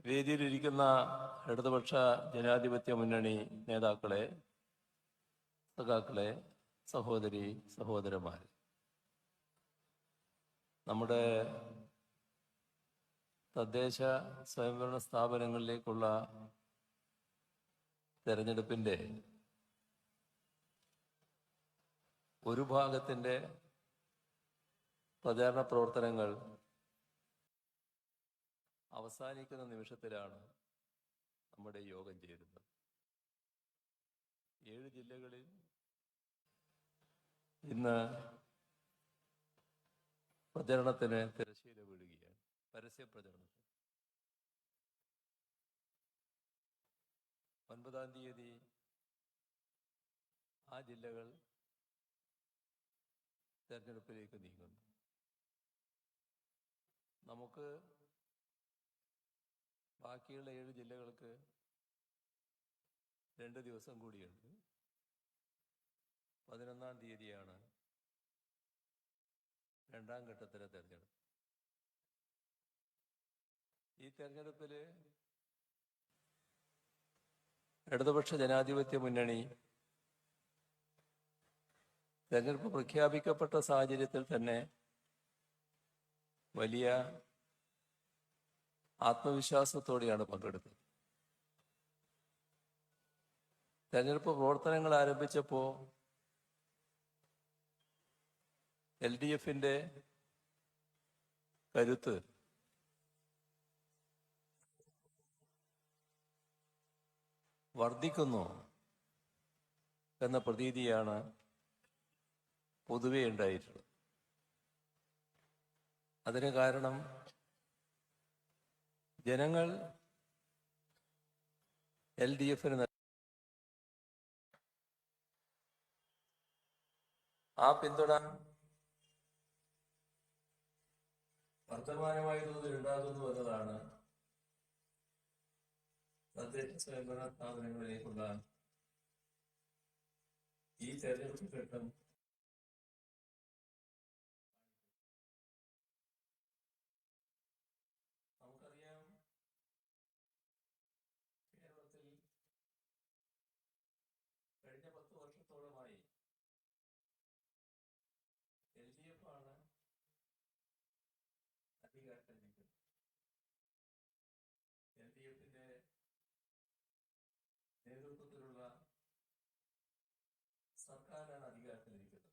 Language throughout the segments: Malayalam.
വേദിയിലിരിക്കുന്ന ഇടതുപക്ഷ ജനാധിപത്യ മുന്നണി നേതാക്കളെ, സഖാക്കളെ, സഹോദരി സഹോദരന്മാർ, നമ്മുടെ തദ്ദേശ സ്വയംഭരണ സ്ഥാപനങ്ങളിലേക്കുള്ള തെരഞ്ഞെടുപ്പിൻ്റെ ഒരു ഭാഗത്തിൻ്റെ പ്രചാരണ പ്രവർത്തനങ്ങൾ അവസാനിക്കുന്ന നിമിഷത്തിലാണ് നമ്മുടെ യോഗം ചേരുന്നത്. 7 ജില്ലകളിൽ ഇന്ന് പ്രചരണത്തിന് തിരശ്ശീല വീഴുകയാണ്. പരസ്യ പ്രചരണത്തിന് 9-ാം തീയതി ആ ജില്ലകൾ തെരഞ്ഞെടുപ്പിലേക്ക് നീങ്ങുന്നു. നമുക്ക് ബാക്കിയുള്ള 7 ജില്ലകൾക്ക് 2 ദിവസം കൂടിയുണ്ട്. 11-ാം തീയതിയാണ് 2ാം ഘട്ടത്തിലെ തെരഞ്ഞെടുപ്പ്. ഈ തെരഞ്ഞെടുപ്പിൽ ഇടതുപക്ഷ ജനാധിപത്യ മുന്നണി തെരഞ്ഞെടുപ്പ് പ്രഖ്യാപിക്കപ്പെട്ട സാഹചര്യത്തിൽ തന്നെ വലിയ ആത്മവിശ്വാസത്തോടെയാണ് പങ്കെടുത്തത്. തെരഞ്ഞെടുപ്പ് പ്രവർത്തനങ്ങൾ ആരംഭിച്ചപ്പോൾ LDF-ന്റെ കരുത്ത് വർദ്ധിക്കുന്നു എന്ന പ്രതീതിയാണ് പൊതുവെ ഉണ്ടായിട്ടുള്ളത്. അതിന് കാരണം ജനങ്ങൾ LDF-ന് ആ പിന്തുണ വർത്തമാനമായ തോതിൽ ഉണ്ടാകുന്നു എന്നതാണ് തദ്ദേശ സ്വയംഭരണ സ്ഥാപനങ്ങളിലേക്കുള്ള ഈ തെരഞ്ഞെടുപ്പ് ഘട്ടം നമുക്കറിയാം. കേരളത്തിൽ കഴിഞ്ഞ 10 വർഷത്തോളമായി LDF ആണ് അധികാരത്തിലിരിക്കുന്നത്. LDF-ന്റെ നേതൃത്വത്തിലുള്ള സർക്കാരാണ് അധികാരത്തിലിരിക്കുന്നത്.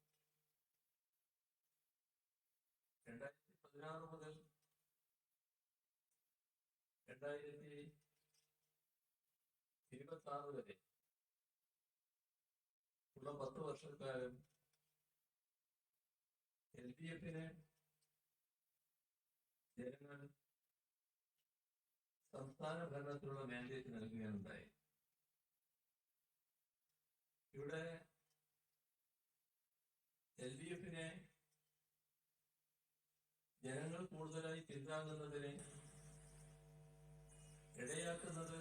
2016 മുതൽ 2026 വരെ ഉള്ള 10 വർഷക്കാലം LDF-ന് ജനങ്ങൾ സംസ്ഥാന ഭരണത്തിലുള്ള മാൻഡേറ്റ് നൽകുകയുണ്ടായി. ഇവിടെ LDF-നെ ജനങ്ങൾ കൂടുതലായി പിന്താങ്ങുന്നതിന് ഇടയാക്കുന്നത്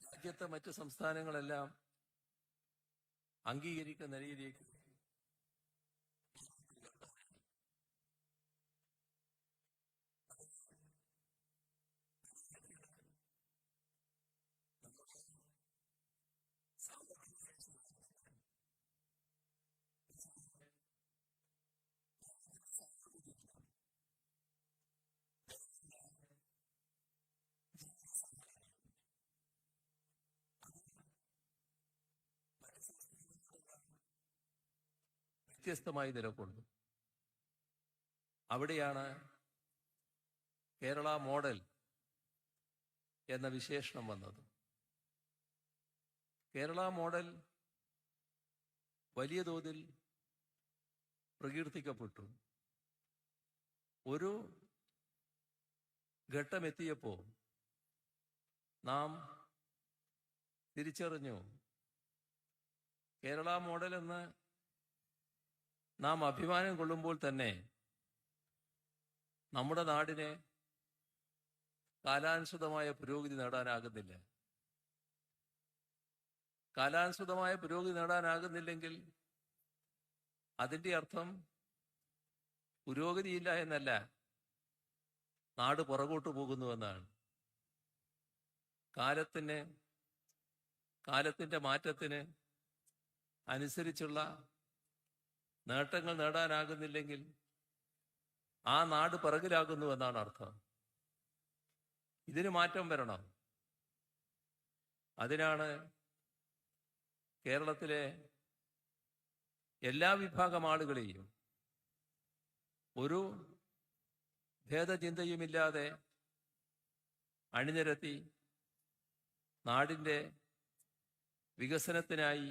രാജ്യത്തെ മറ്റു സംസ്ഥാനങ്ങളെല്ലാം അംഗീകരിക്കുന്ന രീതിയിലേക്ക് വ്യത്യസ്തമായി നിലകൊണ്ടു. അവിടെയാണ് കേരള മോഡൽ എന്ന വിശേഷണം വന്നത്. കേരള മോഡൽ വലിയ തോതിൽ പ്രകീർത്തിക്കപ്പെട്ടു. ഒരു ഘട്ടമെത്തിയപ്പോൾ നാം തിരിച്ചറിഞ്ഞു, കേരള മോഡൽ എന്ന് നാം അഭിമാനം കൊള്ളുമ്പോൾ തന്നെ നമ്മുടെ നാടിനെ കാലാനുസൃതമായ പുരോഗതി നേടാനാകുന്നില്ല. കാലാനുസൃതമായ പുരോഗതി നേടാനാകുന്നില്ലെങ്കിൽ അതിൻ്റെ അർത്ഥം പുരോഗതിയില്ല എന്നല്ല, നാട് പുറകോട്ട് പോകുന്നുവെന്നാണ്. കാലത്തിൻ്റെ മാറ്റത്തിന് അനുസരിച്ചുള്ള നേട്ടങ്ങൾ നേടാനാകുന്നില്ലെങ്കിൽ ആ നാട് പിറകിലാകുന്നു എന്നാണ് അർത്ഥം. ഇതിന് മാറ്റം വരണം. അതിനാണ് കേരളത്തിലെ എല്ലാ വിഭാഗം ആളുകളെയും ഒരു ഭേദചിന്തയുമില്ലാതെ അണിനിരത്തി നാടിൻ്റെ വികസനത്തിനായി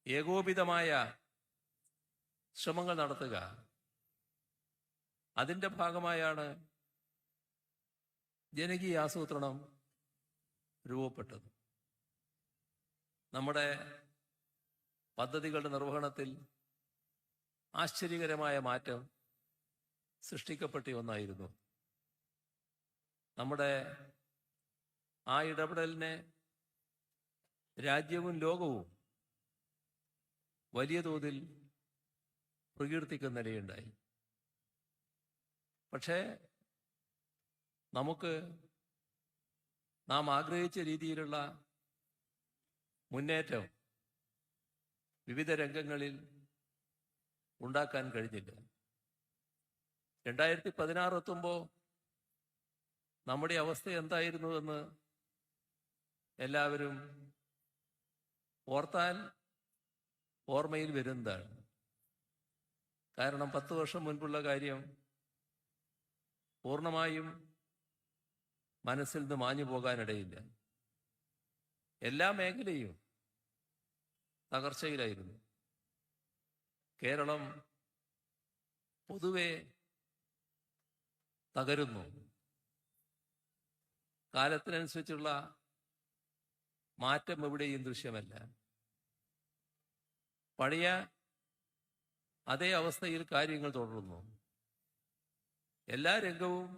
ഏകോപിതമായ ശ്രമങ്ങൾ നടത്തുക. അതിൻ്റെ ഭാഗമായാണ് ജനകീയ ആസൂത്രണം രൂപപ്പെട്ടത്. നമ്മുടെ പദ്ധതികളുടെ നിർവഹണത്തിൽ ആശ്ചര്യകരമായ മാറ്റം സൃഷ്ടിക്കപ്പെട്ട ഒന്നായിരുന്നു. നമ്മുടെ ആ ഇടപെടലിനെ രാജ്യവും ലോകവും വലിയ തോതിൽ പ്രകീർത്തിക്കുന്ന നിലയുണ്ടായി. പക്ഷേ നമുക്ക് നാം ആഗ്രഹിച്ച രീതിയിലുള്ള മുന്നേറ്റം വിവിധ രംഗങ്ങളിൽ ഉണ്ടാക്കാൻ കഴിഞ്ഞില്ല. 2016 എത്തുമ്പോൾ നമ്മുടെ അവസ്ഥ എന്തായിരുന്നുവെന്ന് എല്ലാവരും ഓർത്താൽ ഓർമ്മയിൽ വരുന്നതാണ്. കാരണം 10 വർഷം മുൻപുള്ള കാര്യം പൂർണ്ണമായും മനസ്സിൽ നിന്ന് മാഞ്ഞു പോകാനിടയില്ല. എല്ലാ മേഖലയും തകർച്ചയിലായിരുന്നു. കേരളം പൊതുവെ തകരുന്നു. കാലത്തിനനുസരിച്ചുള്ള മാറ്റം എവിടെയും ദൃശ്യമല്ല. പഴയ അതേ അവസ്ഥയിൽ കാര്യങ്ങൾ തുടരുന്നു. എല്ലാ രംഗവും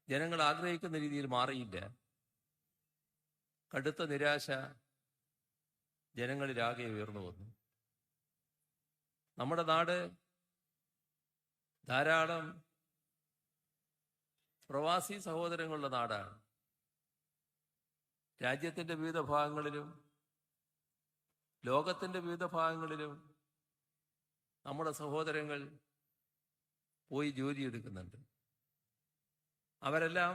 ജനങ്ങൾ ആഗ്രഹിക്കുന്ന രീതിയിൽ മാറിയില്ല. കടുത്ത നിരാശ ജനങ്ങളിലാകെ ഉയർന്നു വന്നു. നമ്മുടെ നാട് ധാരാളം പ്രവാസി സഹോദരങ്ങളുടെ നാടാണ്. രാജ്യത്തിൻ്റെ വിവിധ ഭാഗങ്ങളിലും ലോകത്തിൻ്റെ വിവിധ ഭാഗങ്ങളിലും നമ്മുടെ സഹോദരങ്ങൾ പോയി ജോലിയെടുക്കുന്നുണ്ട്. അവരെല്ലാം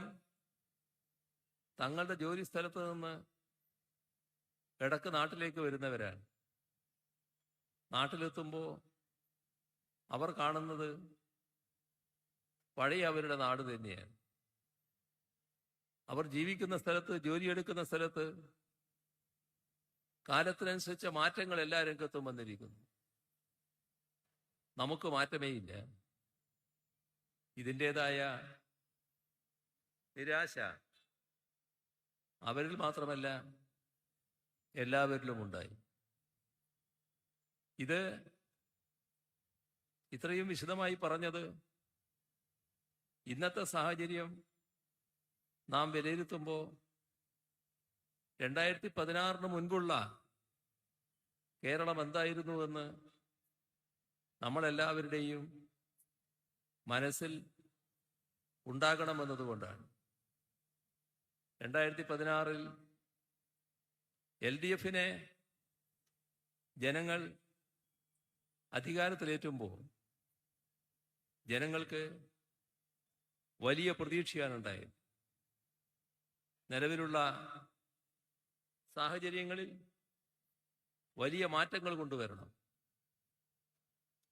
തങ്ങളുടെ ജോലി സ്ഥലത്ത് നിന്ന് ഇടക്ക് നാട്ടിലേക്ക് വരുന്നവരാണ്. നാട്ടിലെത്തുമ്പോൾ അവർ കാണുന്നത് പഴയ അവരുടെ നാട് തന്നെയാണ്. അവർ ജീവിക്കുന്ന സ്ഥലത്ത്, ജോലിയെടുക്കുന്ന സ്ഥലത്ത് കാലത്തിനനുസരിച്ച മാറ്റങ്ങൾ എല്ലാ രംഗത്തും വന്നിരിക്കുന്നു. നമുക്ക് മാറ്റമേ ഇല്ല. ഇതിൻ്റെതായ നിരാശ അവരിൽ മാത്രമല്ല എല്ലാവരിലും ഉണ്ടായി. ഇത് ഇത്രയും വിശദമായി പറഞ്ഞത് ഇന്നത്തെ സാഹചര്യം നാം വിലയിരുത്തുമ്പോൾ 2016 മുൻപുള്ള കേരളം എന്തായിരുന്നുവെന്ന് നമ്മളെല്ലാവരുടെയും മനസ്സിൽ ഉണ്ടാകണമെന്നതുകൊണ്ടാണ്. 2016 LDFനെ ജനങ്ങൾ അധികാരത്തിലേറ്റുമ്പോൾ ജനങ്ങൾക്ക് വലിയ പ്രതീക്ഷയാണ് ഉണ്ടായത്. നിലവിലുള്ള സാഹചര്യങ്ങളിൽ വലിയ മാറ്റങ്ങൾ കൊണ്ടുവരണം.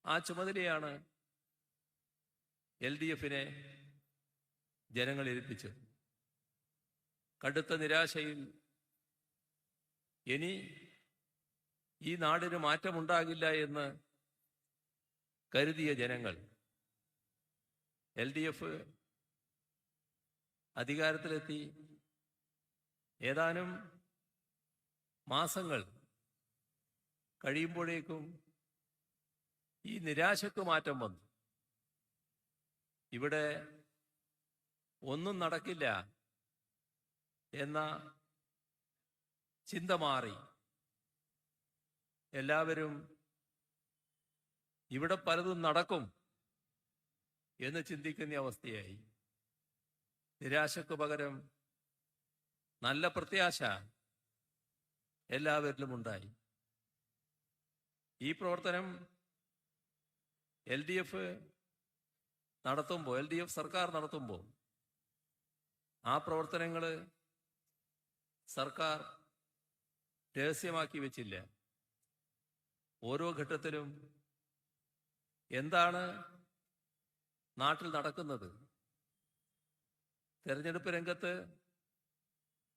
ആ ചുമതലയാണ് LDF-നെ ജനങ്ങൾ ഏൽപ്പിച്ചു. കടുത്ത നിരാശയിൽ ഇനി ഈ നാടിന് മാറ്റമുണ്ടാകില്ല എന്ന് കരുതിയ ജനങ്ങൾ LDF അധികാരത്തിലെത്തി ഏതാനും മാസങ്ങൾ കഴിയുമ്പോഴേക്കും ഈ നിരാശക്ക് മാറ്റം വന്നു. ഇവിടെ ഒന്നും നടക്കില്ല എന്ന ചിന്ത മാറി. എല്ലാവരും ഇവിടെ പലതും നടക്കും എന്ന് ചിന്തിക്കുന്ന അവസ്ഥയായി. നിരാശക്ക് പകരം നല്ല പ്രത്യാശ എല്ലാവരിലും ഉണ്ടായി. ഈ പ്രവർത്തനം LDF നടത്തുമ്പോൾ, LDF സർക്കാർ നടത്തുമ്പോൾ ആ പ്രവർത്തനങ്ങൾ സർക്കാർ രഹസ്യമാക്കി വെച്ചില്ല. ഓരോ ഘട്ടത്തിലും എന്താണ് നാട്ടിൽ നടക്കുന്നത്, തെരഞ്ഞെടുപ്പ് രംഗത്ത്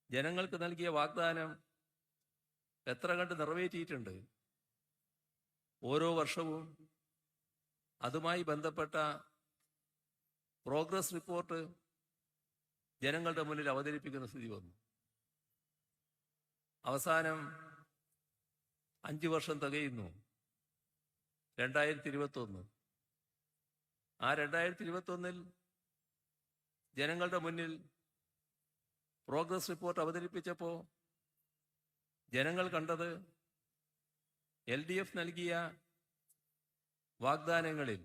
ജനങ്ങൾക്ക് നൽകിയ വാഗ്ദാനം എത്ര കണ്ട് നിറവേറ്റിയിട്ടുണ്ട്, ഓരോ വർഷവും അതുമായി ബന്ധപ്പെട്ട പ്രോഗ്രസ് റിപ്പോർട്ട് ജനങ്ങളുടെ മുന്നിൽ അവതരിപ്പിക്കുന്ന സ്ഥിതി വന്നു. അവസാനം 5 വർഷം തികയുന്നു, 2021. ആ 2021 ജനങ്ങളുടെ മുന്നിൽ പ്രോഗ്രസ് റിപ്പോർട്ട് അവതരിപ്പിച്ചപ്പോൾ ജനങ്ങൾ കണ്ടത് LDF നൽകിയ വാഗ്ദാനങ്ങളിൽ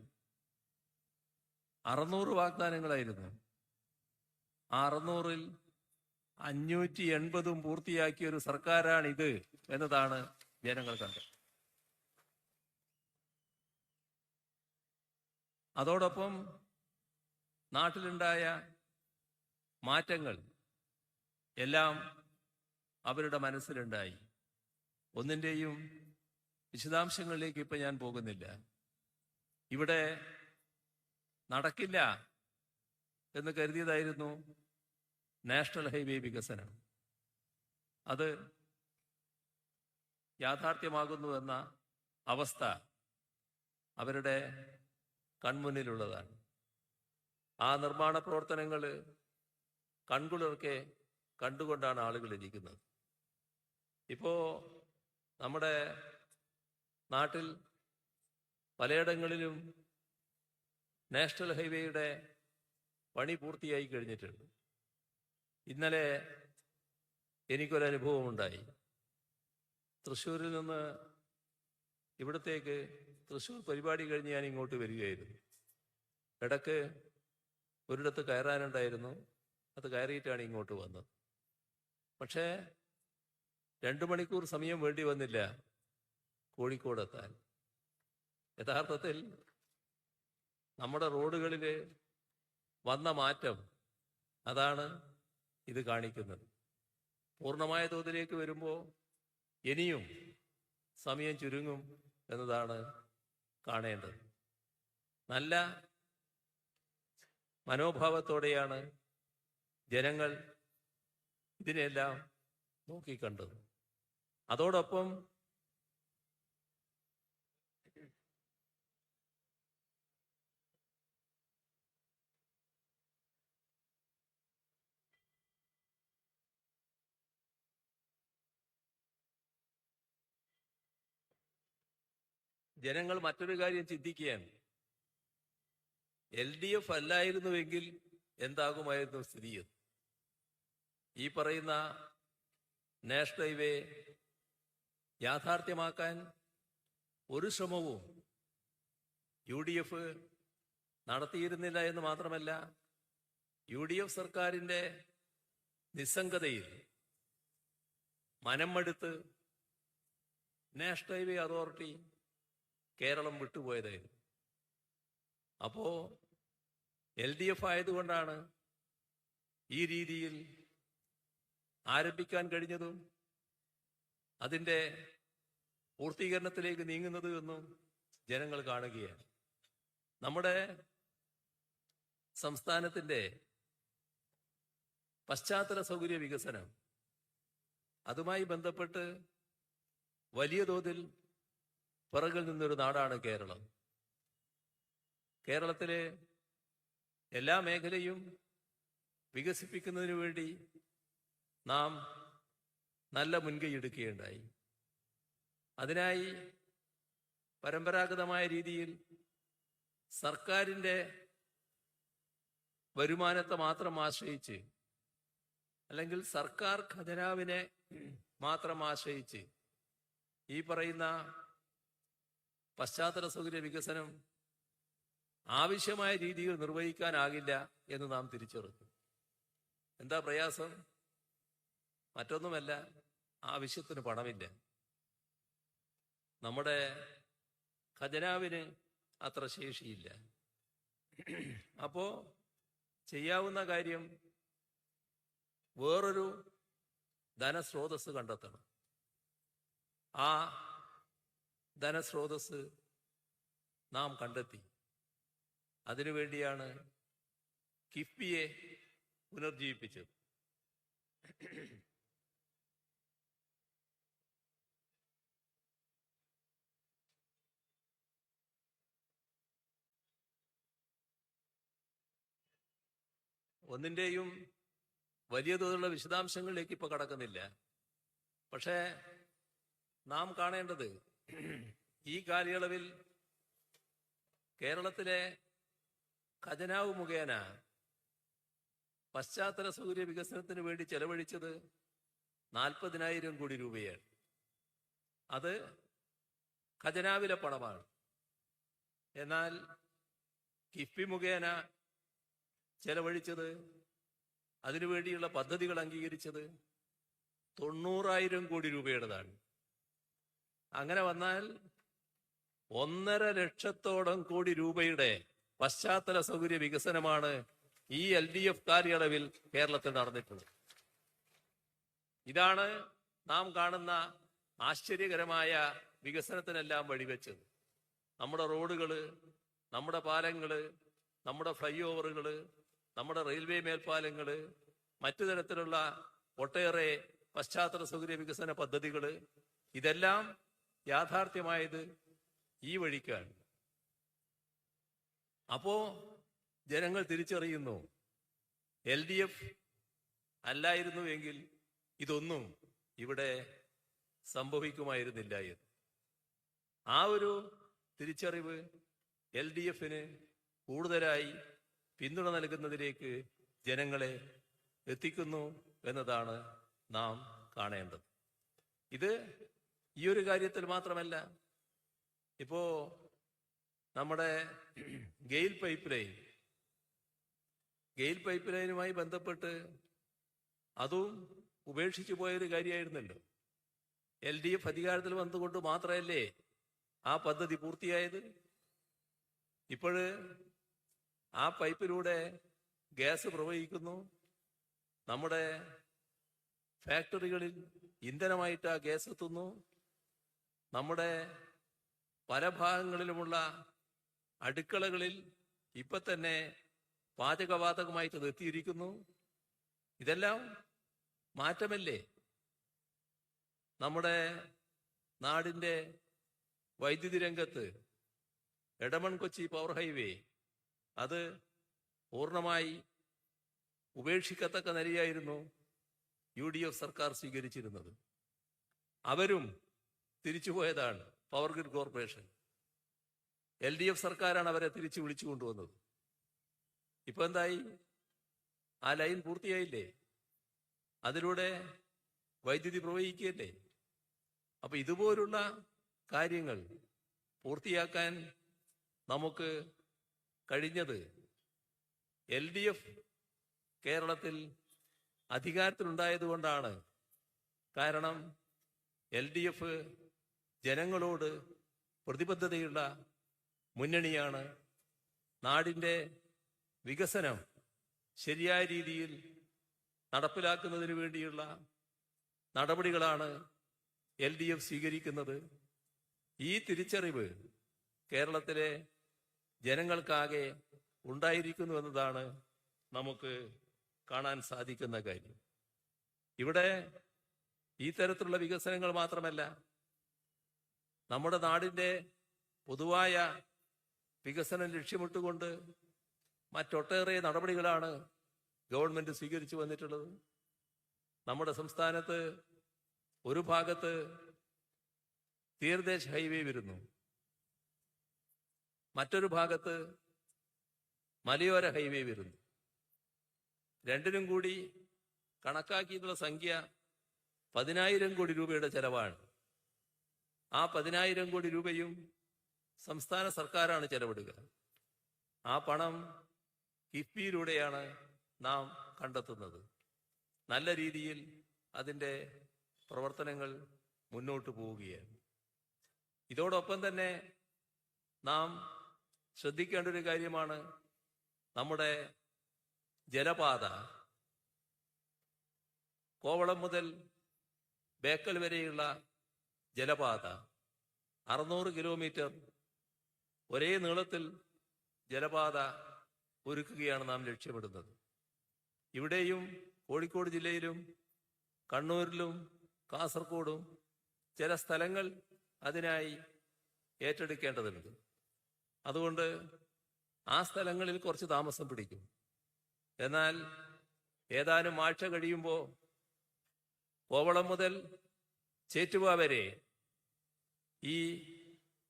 600 വാഗ്ദാനങ്ങളായിരുന്നു. ആ 600-ൽ 580 പൂർത്തിയാക്കിയ ഒരു സർക്കാരാണിത് എന്നതാണ് ജനങ്ങൾ കണ്ടത്. അതോടൊപ്പം നാട്ടിലുണ്ടായ മാറ്റങ്ങൾ എല്ലാം അവരുടെ മനസ്സിലുണ്ടായി. ഒന്നിൻ്റെയും വിശദാംശങ്ങളിലേക്ക് ഇപ്പം ഞാൻ പോകുന്നില്ല. ഇവിടെ നടക്കില്ല എന്ന് കരുതിയതായിരുന്നു നാഷണൽ ഹൈവേ വികസനം. അത് യാഥാർത്ഥ്യമാകുന്നുവെന്ന അവസ്ഥ അവരുടെ കൺമുന്നിലുള്ളതാണ്. ആ നിർമ്മാണ പ്രവർത്തനങ്ങൾ കൺകുളിർക്കെ കണ്ടുകൊണ്ടാണ് ആളുകൾ ഇരിക്കുന്നത്. ഇപ്പോൾ നമ്മുടെ നാട്ടിൽ പലയിടങ്ങളിലും നാഷണൽ ഹൈവേയുടെ പണി പൂർത്തിയായി കഴിഞ്ഞിട്ടുണ്ട്. ഇന്നലെ എനിക്കൊരനുഭവമുണ്ടായി. തൃശ്ശൂരിൽ നിന്ന് ഇവിടത്തേക്ക്, തൃശ്ശൂർ പരിപാടി കഴിഞ്ഞ് ഞാൻ ഇങ്ങോട്ട് വരികയായിരുന്നു. ഇടയ്ക്ക് ഒരിടത്ത് കയറാനുണ്ടായിരുന്നു, അത് കയറിയിട്ടാണ് ഇങ്ങോട്ട് വന്നത്. പക്ഷേ 2 മണിക്കൂർ സമയം വേണ്ടി വന്നില്ല കോഴിക്കോടെത്താൻ. യഥാർത്ഥത്തിൽ നമ്മുടെ റോഡുകളിൽ വന്ന മാറ്റം അതാണ് ഇത് കാണിക്കുന്നത്. പൂർണ്ണമായ തോതിലേക്ക് വരുമ്പോൾ ഇനിയും സമയം ചുരുങ്ങും എന്നതാണ് കാണേണ്ടത്. നല്ല മനോഭാവത്തോടെയാണ് ജനങ്ങൾ ഇതിനെല്ലാം നോക്കിക്കണ്ടത്. അതോടൊപ്പം ജനങ്ങൾ മറ്റൊരു കാര്യം ചിന്തിക്കുകയാണ്. LDF അല്ലായിരുന്നുവെങ്കിൽ എന്താകുമായിരുന്നു സ്ഥിതി? ഈ പറയുന്ന നാഷണൽ ഹൈവേ യാഥാർത്ഥ്യമാക്കാൻ ഒരു ശ്രമവും UDF നടത്തിയിരുന്നില്ല എന്ന് മാത്രമല്ല, UDF സർക്കാരിൻ്റെ നിസ്സംഗതയിൽ മനം മടുത്ത് നാഷണൽ ഹൈവേ അതോറിറ്റി കേരളം വിട്ടുപോയതായിരുന്നു. അപ്പോ LDF ആയതുകൊണ്ടാണ് ഈ രീതിയിൽ ആരംഭിക്കാൻ കഴിഞ്ഞതും അതിൻ്റെ പൂർത്തീകരണത്തിലേക്ക് നീങ്ങുന്നത് എന്നും ജനങ്ങൾ കാണുകയാണ്. നമ്മുടെ സംസ്ഥാനത്തിൻ്റെ പശ്ചാത്തല സൗകര്യ വികസനം, അതുമായി ബന്ധപ്പെട്ട് വലിയ തോതിൽ പിറകിൽ നിന്നൊരു നാടാണ് കേരളം. കേരളത്തിലെ എല്ലാ മേഖലയും വികസിപ്പിക്കുന്നതിന് വേണ്ടി നാം നല്ല മുൻകൈ എടുക്കുകയുണ്ടായി. അതിനായി പരമ്പരാഗതമായ രീതിയിൽ സർക്കാരിൻ്റെ വരുമാനത്തെ മാത്രം ആശ്രയിച്ച്, അല്ലെങ്കിൽ സർക്കാർ ഖജനാവിനെ മാത്രം ആശ്രയിച്ച് ഈ പറയുന്ന പശ്ചാത്തല സൗകര്യ വികസനം ആവശ്യമായ രീതിയിൽ നിർവഹിക്കാനാകില്ല എന്ന് നാം തിരിച്ചറിഞ്ഞു. എന്താ പ്രയാസം? മറ്റൊന്നുമല്ല, ആവശ്യത്തിന് പണമില്ല. നമ്മുടെ ഖജനാവിന് അത്ര ശേഷിയില്ല. അപ്പോ ചെയ്യാവുന്ന കാര്യം വേറൊരു ധനസ്രോതസ് കണ്ടെത്തണം. ആ ധനസ്രോതസ് നാം കണ്ടെത്തി. അതിനുവേണ്ടിയാണ് കിഫ്ബിയെ പുനർജീവിപ്പിച്ചത്. ഒന്നിൻ്റെയും വലിയ തോതിലുള്ള വിശദാംശങ്ങളിലേക്ക് ഇപ്പൊ കടക്കുന്നില്ല. പക്ഷേ നാം കാണേണ്ടത്, ഈ കാലയളവിൽ കേരളത്തിലെ ഖജനാവ് മുഖേന പശ്ചാത്തല സൗകര്യ വികസനത്തിന് വേണ്ടി ചെലവഴിച്ചത് 40,000 കോടി രൂപയാണ്. അത് ഖജനാവിലെ പണമാണ്. എന്നാൽ കിഫ്ബി മുഖേന ചെലവഴിച്ചത്, അതിനുവേണ്ടിയുള്ള പദ്ധതികൾ അംഗീകരിച്ചത് 90,000 കോടി രൂപയുടേതാണ്. അങ്ങനെ വന്നാൽ 1.5 ലക്ഷത്തോളം കോടി രൂപയുടെ പശ്ചാത്തല സൗകര്യ വികസനമാണ് ഈ LDF കാലയളവിൽ കേരളത്തിൽ നടന്നിട്ടുള്ളത്. ഇതാണ് നാം കാണുന്ന ആശ്ചര്യകരമായ വികസനത്തിനെല്ലാം വഴിവെച്ചത്. നമ്മുടെ റോഡുകള്, നമ്മുടെ പാലങ്ങള്, നമ്മുടെ ഫ്ലൈ ഓവറുകള്, നമ്മുടെ റെയിൽവേ മേൽപ്പാലങ്ങള്, മറ്റു തരത്തിലുള്ള ഒട്ടേറെ പശ്ചാത്തല സൗകര്യ വികസന പദ്ധതികള്, ഇതെല്ലാം യാഥാർത്ഥ്യമായത് ഈ വഴിക്കാണ്. അപ്പോ ജനങ്ങൾ തിരിച്ചറിയുന്നു, LDF അല്ലായിരുന്നു എങ്കിൽ ഇതൊന്നും ഇവിടെ സംഭവിക്കുമായിരുന്നില്ല എന്ന്. ആ ഒരു തിരിച്ചറിവ് LDFന് കൂടുതലായി പിന്തുണ നൽകുന്നതിലേക്ക് ജനങ്ങളെ എത്തിക്കുന്നു എന്നതാണ് നാം കാണേണ്ടത്. ഇത് ഈ ഒരു കാര്യത്തിൽ മാത്രമല്ല. ഇപ്പോ നമ്മുടെ ഗെയിൽ പൈപ്പ് ലൈനുമായി ബന്ധപ്പെട്ട് അതും ഉപേക്ഷിച്ചു പോയൊരു കാര്യമായിരുന്നല്ലോ. LDF അധികാരത്തിൽ വന്നുകൊണ്ട് മാത്രമല്ലേ ആ പദ്ധതി പൂർത്തിയായത്. ഇപ്പോഴ് ആ പൈപ്പിലൂടെ ഗ്യാസ് പ്രവഹിക്കുന്നു. നമ്മുടെ ഫാക്ടറികളിൽ ഇന്ധനമായിട്ട് ആ ഗ്യാസ് എത്തുന്നു. നമ്മുടെ പല ഭാഗങ്ങളിലുമുള്ള അടുക്കളകളിൽ ഇപ്പൊ തന്നെ പാചകവാതകമായിട്ട് അത് എത്തിയിരിക്കുന്നു. ഇതെല്ലാം മാറ്റമല്ലേ? നമ്മുടെ നാടിൻ്റെ വൈദ്യുതി രംഗത്ത് എടമൺ കൊച്ചി പവർ ഹൈവേ അത് പൂർണ്ണമായി ഉപേക്ഷിക്കത്തക്ക നിലയായിരുന്നു UDF സർക്കാർ സ്വീകരിച്ചിരുന്നത്. അവരും തിരിച്ചുപോയതാണ് പവർ ഗ്രിഡ് കോർപ്പറേഷൻ. LDF സർക്കാരാണ് അവരെ തിരിച്ചു വിളിച്ചു കൊണ്ടുവന്നത്. ഇപ്പൊ എന്തായി? ആ ലൈൻ പൂർത്തിയായില്ലേ? അതിലൂടെ വൈദ്യുതി പ്രവഹിക്കുകയല്ലേ? അപ്പൊ ഇതുപോലുള്ള കാര്യങ്ങൾ പൂർത്തിയാക്കാൻ നമുക്ക് കഴിഞ്ഞത് LDF കേരളത്തിൽ അധികാരത്തിലുണ്ടായതുകൊണ്ടാണ്. കാരണം LDF ജനങ്ങളോട് പ്രതിബദ്ധതയുള്ള മുന്നണിയാണ്. നാടിൻ്റെ വികസനം ശരിയായ രീതിയിൽ നടപ്പിലാക്കുന്നതിന് വേണ്ടിയുള്ള നടപടികളാണ് LDF സ്വീകരിക്കുന്നത്. ഈ തിരിച്ചറിവ് കേരളത്തിലെ ജനങ്ങൾക്കാകെ ഉണ്ടായിരിക്കുന്നു എന്നതാണ് നമുക്ക് കാണാൻ സാധിക്കുന്ന കാര്യം. ഇവിടെ ഈ തരത്തിലുള്ള വികസനങ്ങൾ മാത്രമല്ല, നമ്മുടെ നാടിൻ്റെ പൊതുവായ വികസനം ലക്ഷ്യമിട്ടുകൊണ്ട് മറ്റൊട്ടേറെ നടപടികളാണ് ഗവൺമെന്റ് സ്വീകരിച്ചു വന്നിട്ടുള്ളത്. നമ്മുടെ സംസ്ഥാനത്ത് ഒരു ഭാഗത്ത് തീരദേശ ഹൈവേ വരുന്നു, മറ്റൊരു ഭാഗത്ത് മലയോര ഹൈവേ വരുന്നു. രണ്ടിനും കൂടി കണക്കാക്കിയിട്ടുള്ള സംഖ്യ 10,000 കോടി രൂപയുടെ ചെലവാണ്. ആ 10,000 കോടി രൂപയും സംസ്ഥാന സർക്കാരാണ് ചെലവിടുക. ആ പണം കിഫ്ബിയിലൂടെയാണ് നാം കണ്ടെത്തുന്നത്. നല്ല രീതിയിൽ അതിൻ്റെ പ്രവർത്തനങ്ങൾ മുന്നോട്ട് പോവുകയാണ്. ഇതോടൊപ്പം തന്നെ നാം ശ്രദ്ധിക്കേണ്ട ഒരു കാര്യമാണ് നമ്മുടെ ജലപാത. കോവളം മുതൽ ബേക്കൽ വരെയുള്ള ജലപാത 600 കിലോമീറ്റർ ഒരേ നീളത്തിൽ ജലപാത ഒരുക്കുകയാണ് നാം ലക്ഷ്യമിടുന്നത്. ഇവിടെയും കോഴിക്കോട് ജില്ലയിലും കണ്ണൂരിലും കാസർഗോഡും ചില സ്ഥലങ്ങൾ അതിനായി ഏറ്റെടുക്കേണ്ടതുണ്ട്. അതുകൊണ്ട് ആ സ്ഥലങ്ങളിൽ കുറച്ച് താമസം പിടിക്കും. എന്നാൽ ഏതാനും ആഴ്ച കഴിയുമ്പോൾ കോവളം മുതൽ ചേറ്റുവ വരെ ഈ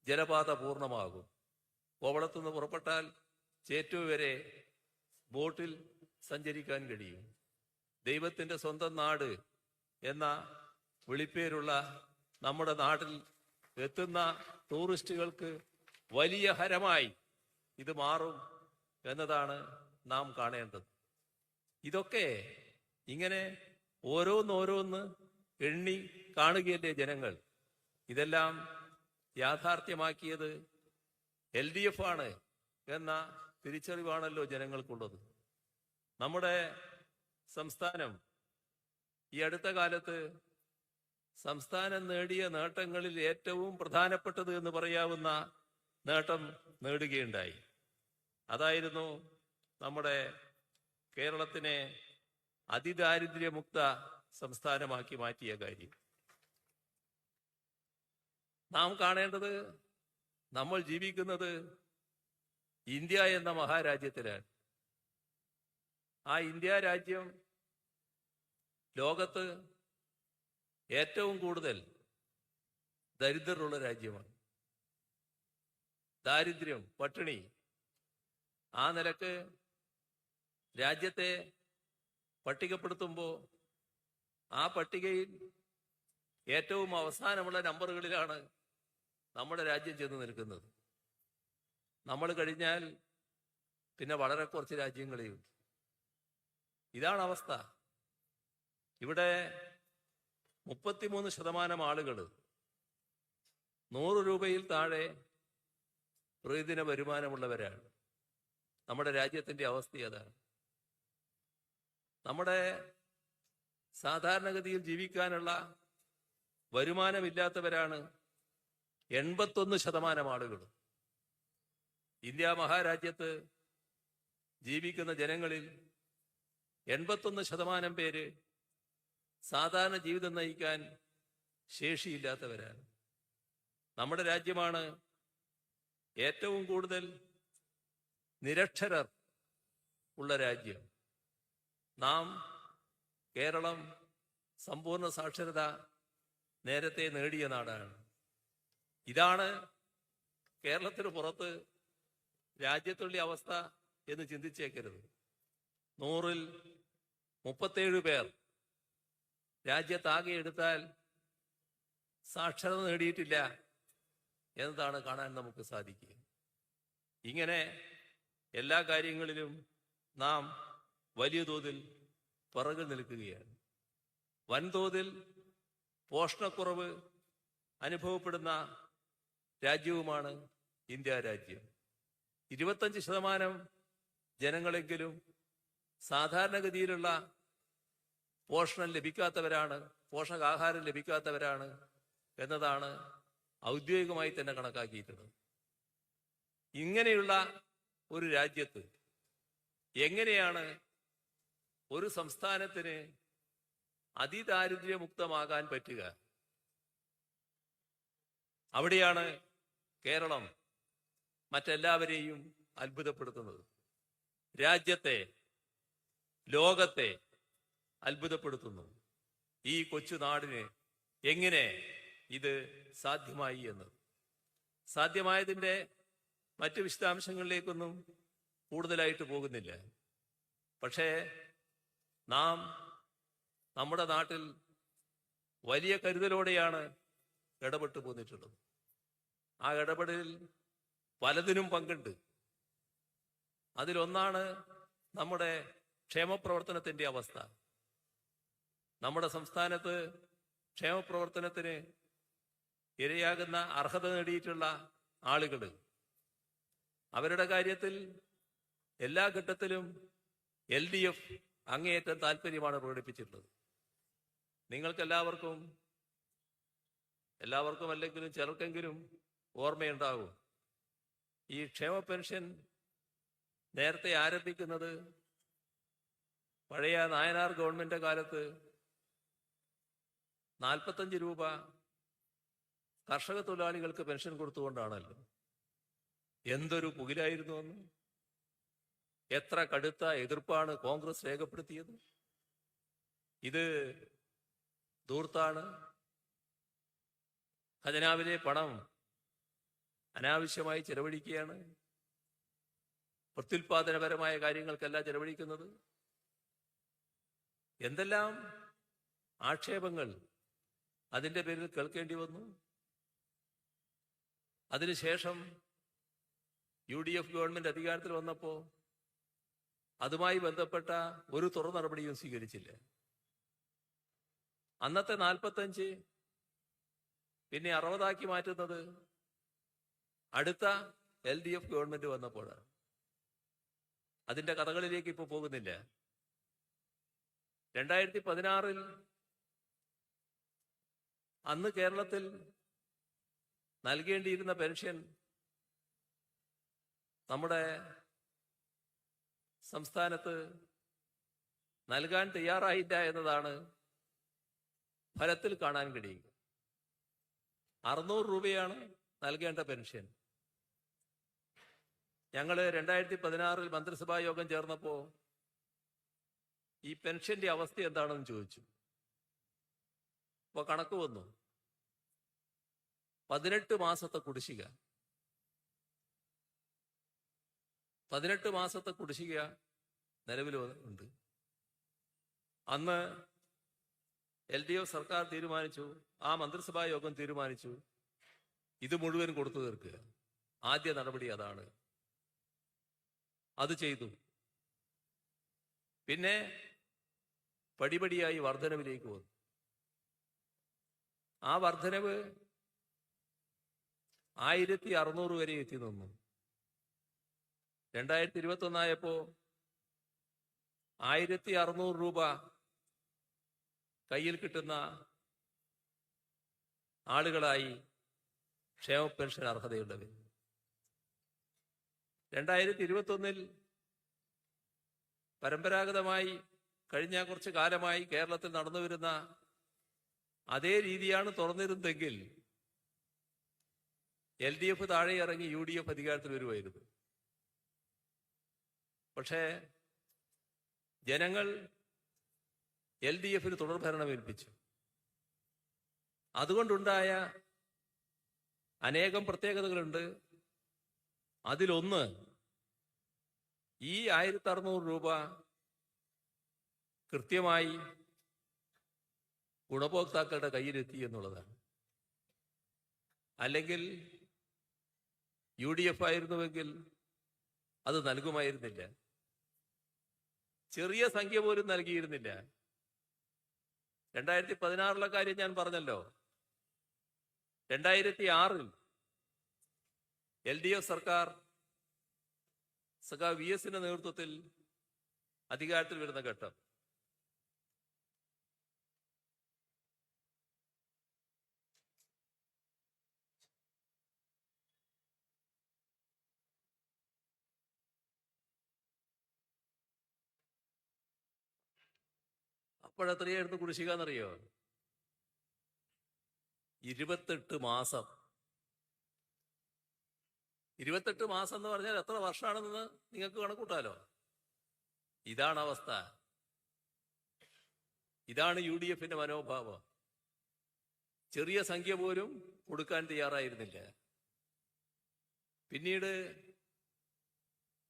ജലപാത പൂർണ്ണമാകും. കോവളത്തുനിന്ന് പുറപ്പെട്ടാൽ ചേറ്റുവ വരെ ബോട്ടിൽ സഞ്ചരിക്കാൻ കഴിയും. ദൈവത്തിൻ്റെ സ്വന്തം നാട് എന്ന വിളിപ്പേരുള്ള നമ്മുടെ നാട്ടിൽ എത്തുന്ന ടൂറിസ്റ്റുകൾക്ക് വലിയ ഹരമായി ഇത് മാറും എന്നതാണ് നാം കാണേണ്ടത്. ഇതൊക്കെ ഇങ്ങനെ ഓരോന്നോരോന്ന് എണ്ണി കാണുകയല്ലേ ജനങ്ങൾ. ഇതെല്ലാം യാഥാർത്ഥ്യമാക്കിയത് LDF ആണ് എന്ന തിരിച്ചറിവാണല്ലോ ജനങ്ങൾക്കുള്ളത്. നമ്മുടെ സംസ്ഥാനം ഈ അടുത്ത കാലത്ത് സംസ്ഥാനം നേടിയ നേട്ടങ്ങളിൽ ഏറ്റവും പ്രധാനപ്പെട്ടത് എന്ന് പറയാവുന്ന നേട്ടം നേടുകയുണ്ടായി. അതായിരുന്നു നമ്മുടെ കേരളത്തിനെ അതിദാരിദ്ര്യമുക്ത സംസ്ഥാനമാക്കി മാറ്റിയ കാര്യം. നാം കാണേണ്ടത് നമ്മൾ ജീവിക്കുന്നത് ഇന്ത്യ എന്ന മഹാരാജ്യത്തിലാണ്. ആ ഇന്ത്യ രാജ്യം ലോകത്ത് ഏറ്റവും കൂടുതൽ ദരിദ്രരുള്ള രാജ്യമാണ്. ദാരിദ്ര്യം, പട്ടിണി, ആ നിലക്ക് രാജ്യത്തെ പട്ടികപ്പെടുത്തുമ്പോൾ ആ പട്ടികയിൽ ഏറ്റവും അവസാനമുള്ള നമ്പറുകളിലാണ് നമ്മുടെ രാജ്യം ചെന്ന് നിൽക്കുന്നത്. നമ്മൾ കഴിഞ്ഞാൽ പിന്നെ വളരെ കുറച്ച് രാജ്യങ്ങളെയുണ്ട്. ഇതാണ് അവസ്ഥ. ഇവിടെ 33% ആളുകൾ 100 രൂപയിൽ താഴെ പ്രതിദിന വരുമാനമുള്ളവരാണ്. നമ്മുടെ രാജ്യത്തിൻ്റെ അവസ്ഥ അതാണ്. നമ്മുടെ സാധാരണഗതിയിൽ ജീവിക്കാനുള്ള വരുമാനമില്ലാത്തവരാണ് 81% ആളുകൾ. ഇന്ത്യ മഹാരാജ്യത്ത് ജീവിക്കുന്ന ജനങ്ങളിൽ 81% പേര് സാധാരണ ജീവിതം നയിക്കാൻ ശേഷിയില്ലാത്തവരാണ്. നമ്മുടെ രാജ്യമാണ് ഏറ്റവും കൂടുതൽ നിരക്ഷരർ ഉള്ള രാജ്യം. നാം കേരളം സമ്പൂർണ്ണ സാക്ഷരത നേരത്തെ നേടിയ നാടാണ്. ഇതാണ് കേരളത്തിന് പുറത്ത് രാജ്യത്തുള്ള അവസ്ഥ എന്ന് ചിന്തിച്ചേക്കരുത്. 100-ൽ 37 പേർ രാജ്യത്താകെ എടുത്താൽ സാക്ഷരത നേടിയിട്ടില്ല എന്നതാണ് കാണാൻ നമുക്ക് സാധിക്കുക. ഇങ്ങനെ എല്ലാ കാര്യങ്ങളിലും നാം വലിയ തോതിൽ പിറകിൽ നിൽക്കുകയാണ്. വൻതോതിൽ പോഷണക്കുറവ് അനുഭവപ്പെടുന്ന രാജ്യവുമാണ് ഇന്ത്യ രാജ്യം. 25% ജനങ്ങളെങ്കിലും സാധാരണഗതിയിലുള്ള പോഷണം ലഭിക്കാത്തവരാണ്, പോഷകാഹാരം ലഭിക്കാത്തവരാണ് എന്നതാണ് ഔദ്യോഗികമായി തന്നെ കണക്കാക്കിയിട്ടുള്ളത്. ഇങ്ങനെയുള്ള ഒരു രാജ്യത്ത് എങ്ങനെയാണ് ഒരു സംസ്ഥാനത്തിന് അതിദാരിദ്ര്യമുക്തമാകാൻ പറ്റുക? അവിടെയാണ് കേരളം മറ്റെല്ലാവരെയും അത്ഭുതപ്പെടുത്തുന്നത്. രാജ്യത്തെ, ലോകത്തെ അത്ഭുതപ്പെടുത്തുന്നു. ഈ കൊച്ചു നാടിന് എങ്ങനെ ഇത് സാധ്യമായി എന്ന്. സാധ്യമായതിൻ്റെ മറ്റ് വിശദാംശങ്ങളിലേക്കൊന്നും കൂടുതലായിട്ട് പോകുന്നില്ല. പക്ഷേ നാം നമ്മുടെ നാട്ടിൽ വലിയ കരുതലോടെയാണ് ഇടപെട്ടു പോന്നിട്ടുള്ളത്. ആ ഇടപെടലിൽ പലതിനും പങ്കുണ്ട്. അതിലൊന്നാണ് നമ്മുടെ ക്ഷേമപ്രവർത്തനത്തിൻ്റെ അവസ്ഥ. നമ്മുടെ സംസ്ഥാനത്ത് ക്ഷേമപ്രവർത്തനത്തിന് ഇരയാകുന്ന അർഹത നേടിയിട്ടുള്ള ആളുകൾ, അവരുടെ കാര്യത്തിൽ എല്ലാ ഘട്ടത്തിലും LDF അങ്ങേയറ്റം താല്പര്യമാണ് പ്രകടിപ്പിച്ചിട്ടുള്ളത്. നിങ്ങൾക്കെല്ലാവർക്കും അല്ലെങ്കിലും ചിലർക്കെങ്കിലും ഓർമ്മയുണ്ടാകും, ഈ ക്ഷേമ പെൻഷൻ നേരത്തെ ആരംഭിക്കുന്നത് പഴയ നായനാർ ഗവൺമെന്റ് കാലത്ത് 45 രൂപ കർഷക തൊഴിലാളികൾക്ക് പെൻഷൻ കൊടുത്തുകൊണ്ടാണല്ലോ. എന്തൊരു പുകിലായിരുന്നു അന്ന്! എത്ര കടുത്ത എതിർപ്പാണ് കോൺഗ്രസ് രേഖപ്പെടുത്തിയത്! ഇത് ധൂർത്താണ്. ഖജനാവിലെ പണം അനാവശ്യമായി ചെലവഴിക്കുകയാണ്. പ്രത്യുൽപാദനപരമായ കാര്യങ്ങൾക്കല്ല ചെലവഴിക്കുന്നത്. എന്തെല്ലാം ആക്ഷേപങ്ങൾ അതിൻ്റെ പേരിൽ കേൾക്കേണ്ടി വന്നു. അതിനുശേഷം UDF ഗവൺമെന്റ് അധികാരത്തിൽ വന്നപ്പോൾ അതുമായി ബന്ധപ്പെട്ട ഒരു തുടർ നടപടിയും സ്വീകരിച്ചില്ല. അന്നത്തെ 45 പിന്നെ 60 മാറ്റുന്നത് അടുത്ത LDF ഗവൺമെന്റ് വന്നപ്പോഴാണ്. അതിന്റെ കഥകളിലേക്ക് ഇപ്പോൾ പോകുന്നില്ല. 2016 അന്ന് കേരളത്തിൽ നൽകേണ്ടിയിരുന്ന പെൻഷൻ നമ്മുടെ സംസ്ഥാനത്ത് നൽകാൻ തയ്യാറായില്ല എന്നതാണ് ഫലത്തിൽ കാണാൻ കഴിയുക. 600 രൂപയാണ് നൽകേണ്ട പെൻഷൻ. ഞങ്ങൾ 2016 മന്ത്രിസഭാ യോഗം ചേർന്നപ്പോൾ ഈ പെൻഷന്റെ അവസ്ഥ എന്താണെന്ന് ചോദിച്ചു. ഇപ്പൊ കണക്ക് വന്നു. 18 മാസത്തെ കുടിശ്ശിക. 18 മാസത്തെ കുടിശ്ശിക നിലവിൽ ഉണ്ട്. അന്ന് LDF സർക്കാർ തീരുമാനിച്ചു, ആ മന്ത്രിസഭാ യോഗം തീരുമാനിച്ചു, ഇത് മുഴുവൻ കൊടുത്തു തീർക്കുക. ആദ്യ നടപടി അതാണ്. അത് ചെയ്തു. പിന്നെ പടിപടിയായി വർധനവിലേക്ക് വന്നു. ആ വർധനവ് 1600 വരെ എത്തി നിന്നു. 2021 ആയപ്പോ 1600 രൂപ കയ്യിൽ കിട്ടുന്ന ആളുകളായി ക്ഷേമ പെൻഷൻ അർഹതയുള്ളവർ. 2021 പരമ്പരാഗതമായി കഴിഞ്ഞ കുറച്ച് കാലമായി കേരളത്തിൽ നടന്നു വരുന്ന അതേ രീതിയാണ് തുറന്നിരുന്നെങ്കിൽ LDF താഴെ ഇറങ്ങി UDF അധികാരത്തിൽ വരുമായിരുന്നു. പക്ഷേ ജനങ്ങൾ LDFന് തുടർഭരണം ഏൽപ്പിച്ചു. അതുകൊണ്ടുണ്ടായ അനേകം പ്രത്യേകതകളുണ്ട്. അതിലൊന്ന്, ഈ 1600 രൂപ കൃത്യമായി ഗുണഭോക്താക്കളുടെ കയ്യിലെത്തി എന്നുള്ളതാണ്. അല്ലെങ്കിൽ UDF ആയിരുന്നുവെങ്കിൽ അത് നൽകുമായിരുന്നില്ല. ചെറിയ സംഖ്യ പോലും നൽകിയിരുന്നില്ല. 2016 കാര്യം ഞാൻ പറഞ്ഞല്ലോ. 2006 LDF സർക്കാർ സഖാവ് VSന്റെ നേതൃത്വത്തിൽ അധികാരത്തിൽ വരുന്ന ഘട്ടം. അപ്പോഴെത്രയായിരുന്നു കുടിശ്ശിക എന്നറിയോ? 28 മാസം. 28 മാസം എന്ന് പറഞ്ഞാൽ എത്ര വർഷമാണെന്ന് നിങ്ങൾക്ക് കണക്കൂട്ടാലോ. ഇതാണ് അവസ്ഥ. ഇതാണ് UDFന്റെ മനോഭാവം. ചെറിയ സംഖ്യ പോലും കൊടുക്കാൻ തയ്യാറായിരുന്നില്ല. പിന്നീട്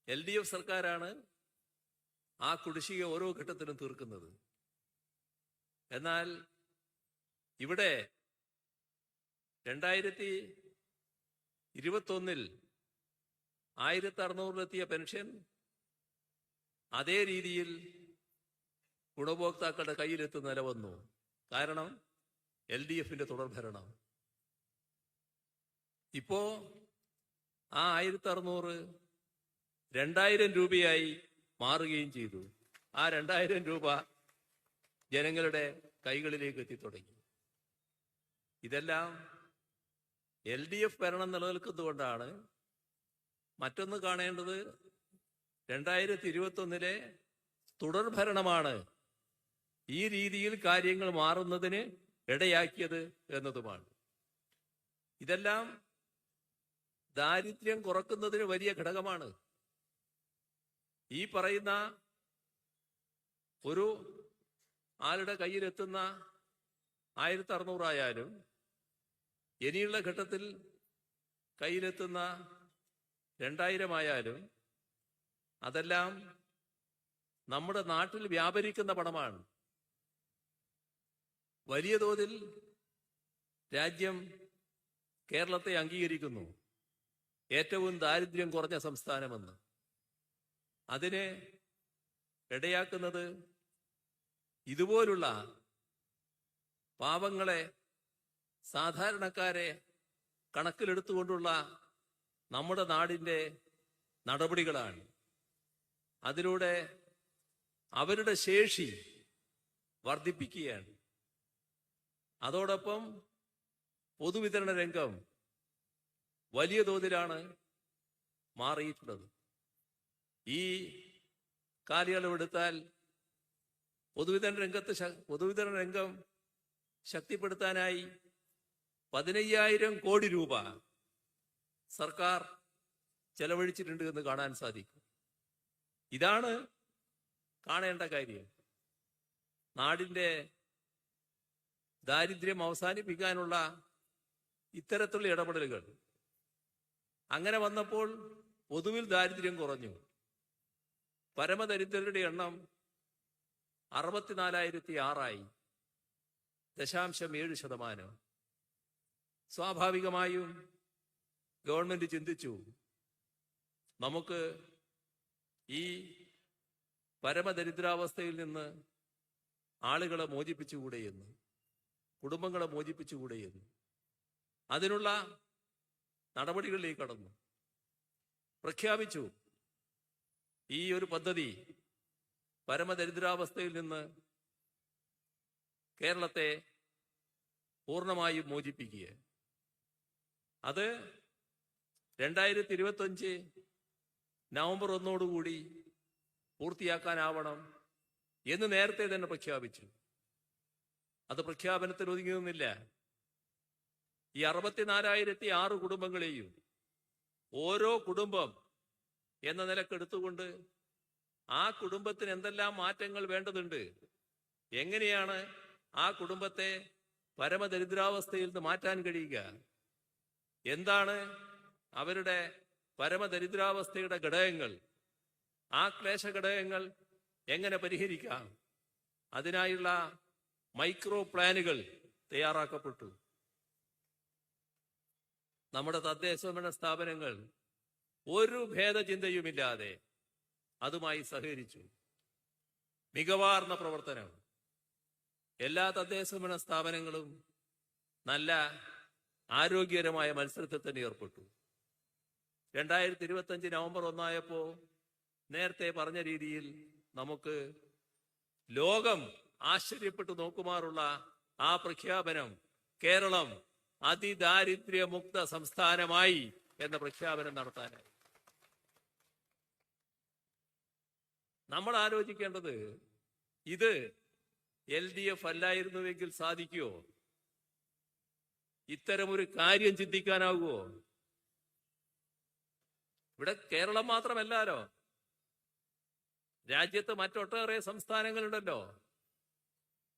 LDF സർക്കാരാണ് ആ കുടിശ്ശിക ഓരോ ഘട്ടത്തിലും തീർക്കുന്നത്. എന്നാൽ ഇവിടെ 2021 1600 പെൻഷൻ അതേ രീതിയിൽ ഗുണഭോക്താക്കളുടെ കയ്യിലെത്തുന്ന നില വന്നു. കാരണം LDFന്റെ തുടർഭരണം. ഇപ്പോ ആ 1600 2000 രൂപയായി മാറുകയും ചെയ്തു. ആ 2000 രൂപ ജനങ്ങളുടെ കൈകളിലേക്ക് എത്തിത്തുടങ്ങി. ഇതെല്ലാം LDF ഭരണം നിലനിൽക്കുന്നതുകൊണ്ടാണ്. മറ്റൊന്ന് കാണേണ്ടത് 2021 തുടർഭരണമാണ് ഈ രീതിയിൽ കാര്യങ്ങൾ മാറുന്നതിന് ഇടയാക്കിയത് എന്നതുമാണ്. ഇതെല്ലാം ദാരിദ്ര്യം കുറക്കുന്നതിന് വലിയ ഘടകമാണ്. ഈ പറയുന്ന ഒരു ആളുടെ കയ്യിലെത്തുന്ന 1600 ആയാലും ഇനിയുള്ള ഘട്ടത്തിൽ കയ്യിലെത്തുന്ന 2000 ആയാലും അതെല്ലാം നമ്മുടെ നാട്ടിൽ വ്യാപരിക്കുന്ന പണമാണ്. വലിയ തോതിൽ രാജ്യം കേരളത്തെ അംഗീകരിക്കുന്നു ഏറ്റവും ദാരിദ്ര്യം കുറഞ്ഞ സംസ്ഥാനമെന്ന്. അതിന് ഇടയാക്കുന്നത് ഇതുപോലുള്ള പാവങ്ങളെ, സാധാരണക്കാരെ കണക്കിലെടുത്തുകൊണ്ടുള്ള നമ്മുടെ നാടിൻ്റെ നടപടികളാണ്. അതിലൂടെ അവരുടെ ശേഷി വർദ്ധിപ്പിക്കുകയാണ്. അതോടൊപ്പം പൊതുവിതരണ രംഗം വലിയ തോതിലാണ് മാറിയിട്ടുള്ളത്. ഈ കാലയളവെടുത്താൽ പൊതുവിതരണ രംഗം ശക്തിപ്പെടുത്താനായി 15,000 കോടി രൂപ സർക്കാർ ചെലവഴിച്ചിട്ടുണ്ട് എന്ന് കാണാൻ സാധിക്കും. ഇതാണ് കാണേണ്ട കാര്യം. നാടിൻ്റെ ദാരിദ്ര്യം അവസാനിപ്പിക്കാനുള്ള ഇത്തരത്തിലുള്ള ഇടപെടലുകൾ അങ്ങനെ വന്നപ്പോൾ പൊതുവിൽ ദാരിദ്ര്യം കുറഞ്ഞു. പരമദരിദ്രരുടെ എണ്ണം 64,006 0.7%. സ്വാഭാവികമായും ഗവൺമെന്റ് ചിന്തിച്ചു, നമുക്ക് ഈ പരമദരിദ്രാവസ്ഥയിൽ നിന്ന് ആളുകളെ മോചിപ്പിച്ചുകൂടെയെന്ന്, കുടുംബങ്ങളെ മോചിപ്പിച്ചുകൂടെയെന്ന്. അതിനുള്ള നടപടികളിലേക്ക് കടന്നു. പ്രഖ്യാപിച്ചു ഈ ഒരു പദ്ധതി പരമദരിദ്രാവസ്ഥയിൽ നിന്ന് കേരളത്തെ പൂർണ്ണമായും മോചിപ്പിക്കുക. അത് 2025 നവംബർ 1 പൂർത്തിയാക്കാനാവണം എന്ന് നേരത്തെ തന്നെ പ്രഖ്യാപിച്ചു. അത് പ്രഖ്യാപനത്തിൽ ഒതുങ്ങിയൊന്നുമില്ല. ഈ 64,006 കുടുംബങ്ങളെയും ഓരോ കുടുംബം എന്ന നിലക്കെടുത്തുകൊണ്ട് ആ കുടുംബത്തിന് എന്തെല്ലാം മാറ്റങ്ങൾ വേണ്ടതുണ്ട്, എങ്ങനെയാണ് ആ കുടുംബത്തെ പരമദരിദ്രാവസ്ഥയിൽ നിന്ന് മാറ്റാൻ കഴിയുക, എന്താണ് അവരുടെ പരമദരിദ്രാവസ്ഥയുടെ ഘടകങ്ങൾ, ആ ക്ലേശ ഘടകങ്ങൾ എങ്ങനെ പരിഹരിക്കാം, അതിനായുള്ള മൈക്രോ പ്ലാനുകൾ തയ്യാറാക്കപ്പെട്ടു. നമ്മുടെ തദ്ദേശഭരണ സ്ഥാപനങ്ങൾ ഒരു ഭേദചിന്തയുമില്ലാതെ അതുമായി സഹകരിച്ചു. മികവാർന്ന പ്രവർത്തനം. എല്ലാ തദ്ദേശഭരണ സ്ഥാപനങ്ങളും നല്ല ആരോഗ്യകരമായ മത്സരത്തിൽ തന്നെ ഏർപ്പെട്ടു. 2025 നവംബർ 1 നേരത്തെ പറഞ്ഞ രീതിയിൽ നമുക്ക് ലോകം ആശ്ചര്യപ്പെട്ടു നോക്കുമാറുള്ള ആ പ്രഖ്യാപനം, കേരളം അതിദാരിദ്ര്യമുക്ത സംസ്ഥാനമായി എന്ന പ്രഖ്യാപനം നടത്താനായി. നമ്മൾ ആലോചിക്കേണ്ടത്, ഇത് LDF അല്ലായിരുന്നുവെങ്കിൽ സാധിക്കുമോ? ഇത്തരമൊരു കാര്യം ചിന്തിക്കാനാകുമോ? ഇവിടെ കേരളം മാത്രമല്ലല്ലോ, രാജ്യത്ത് മറ്റൊട്ടേറെ സംസ്ഥാനങ്ങളുണ്ടല്ലോ.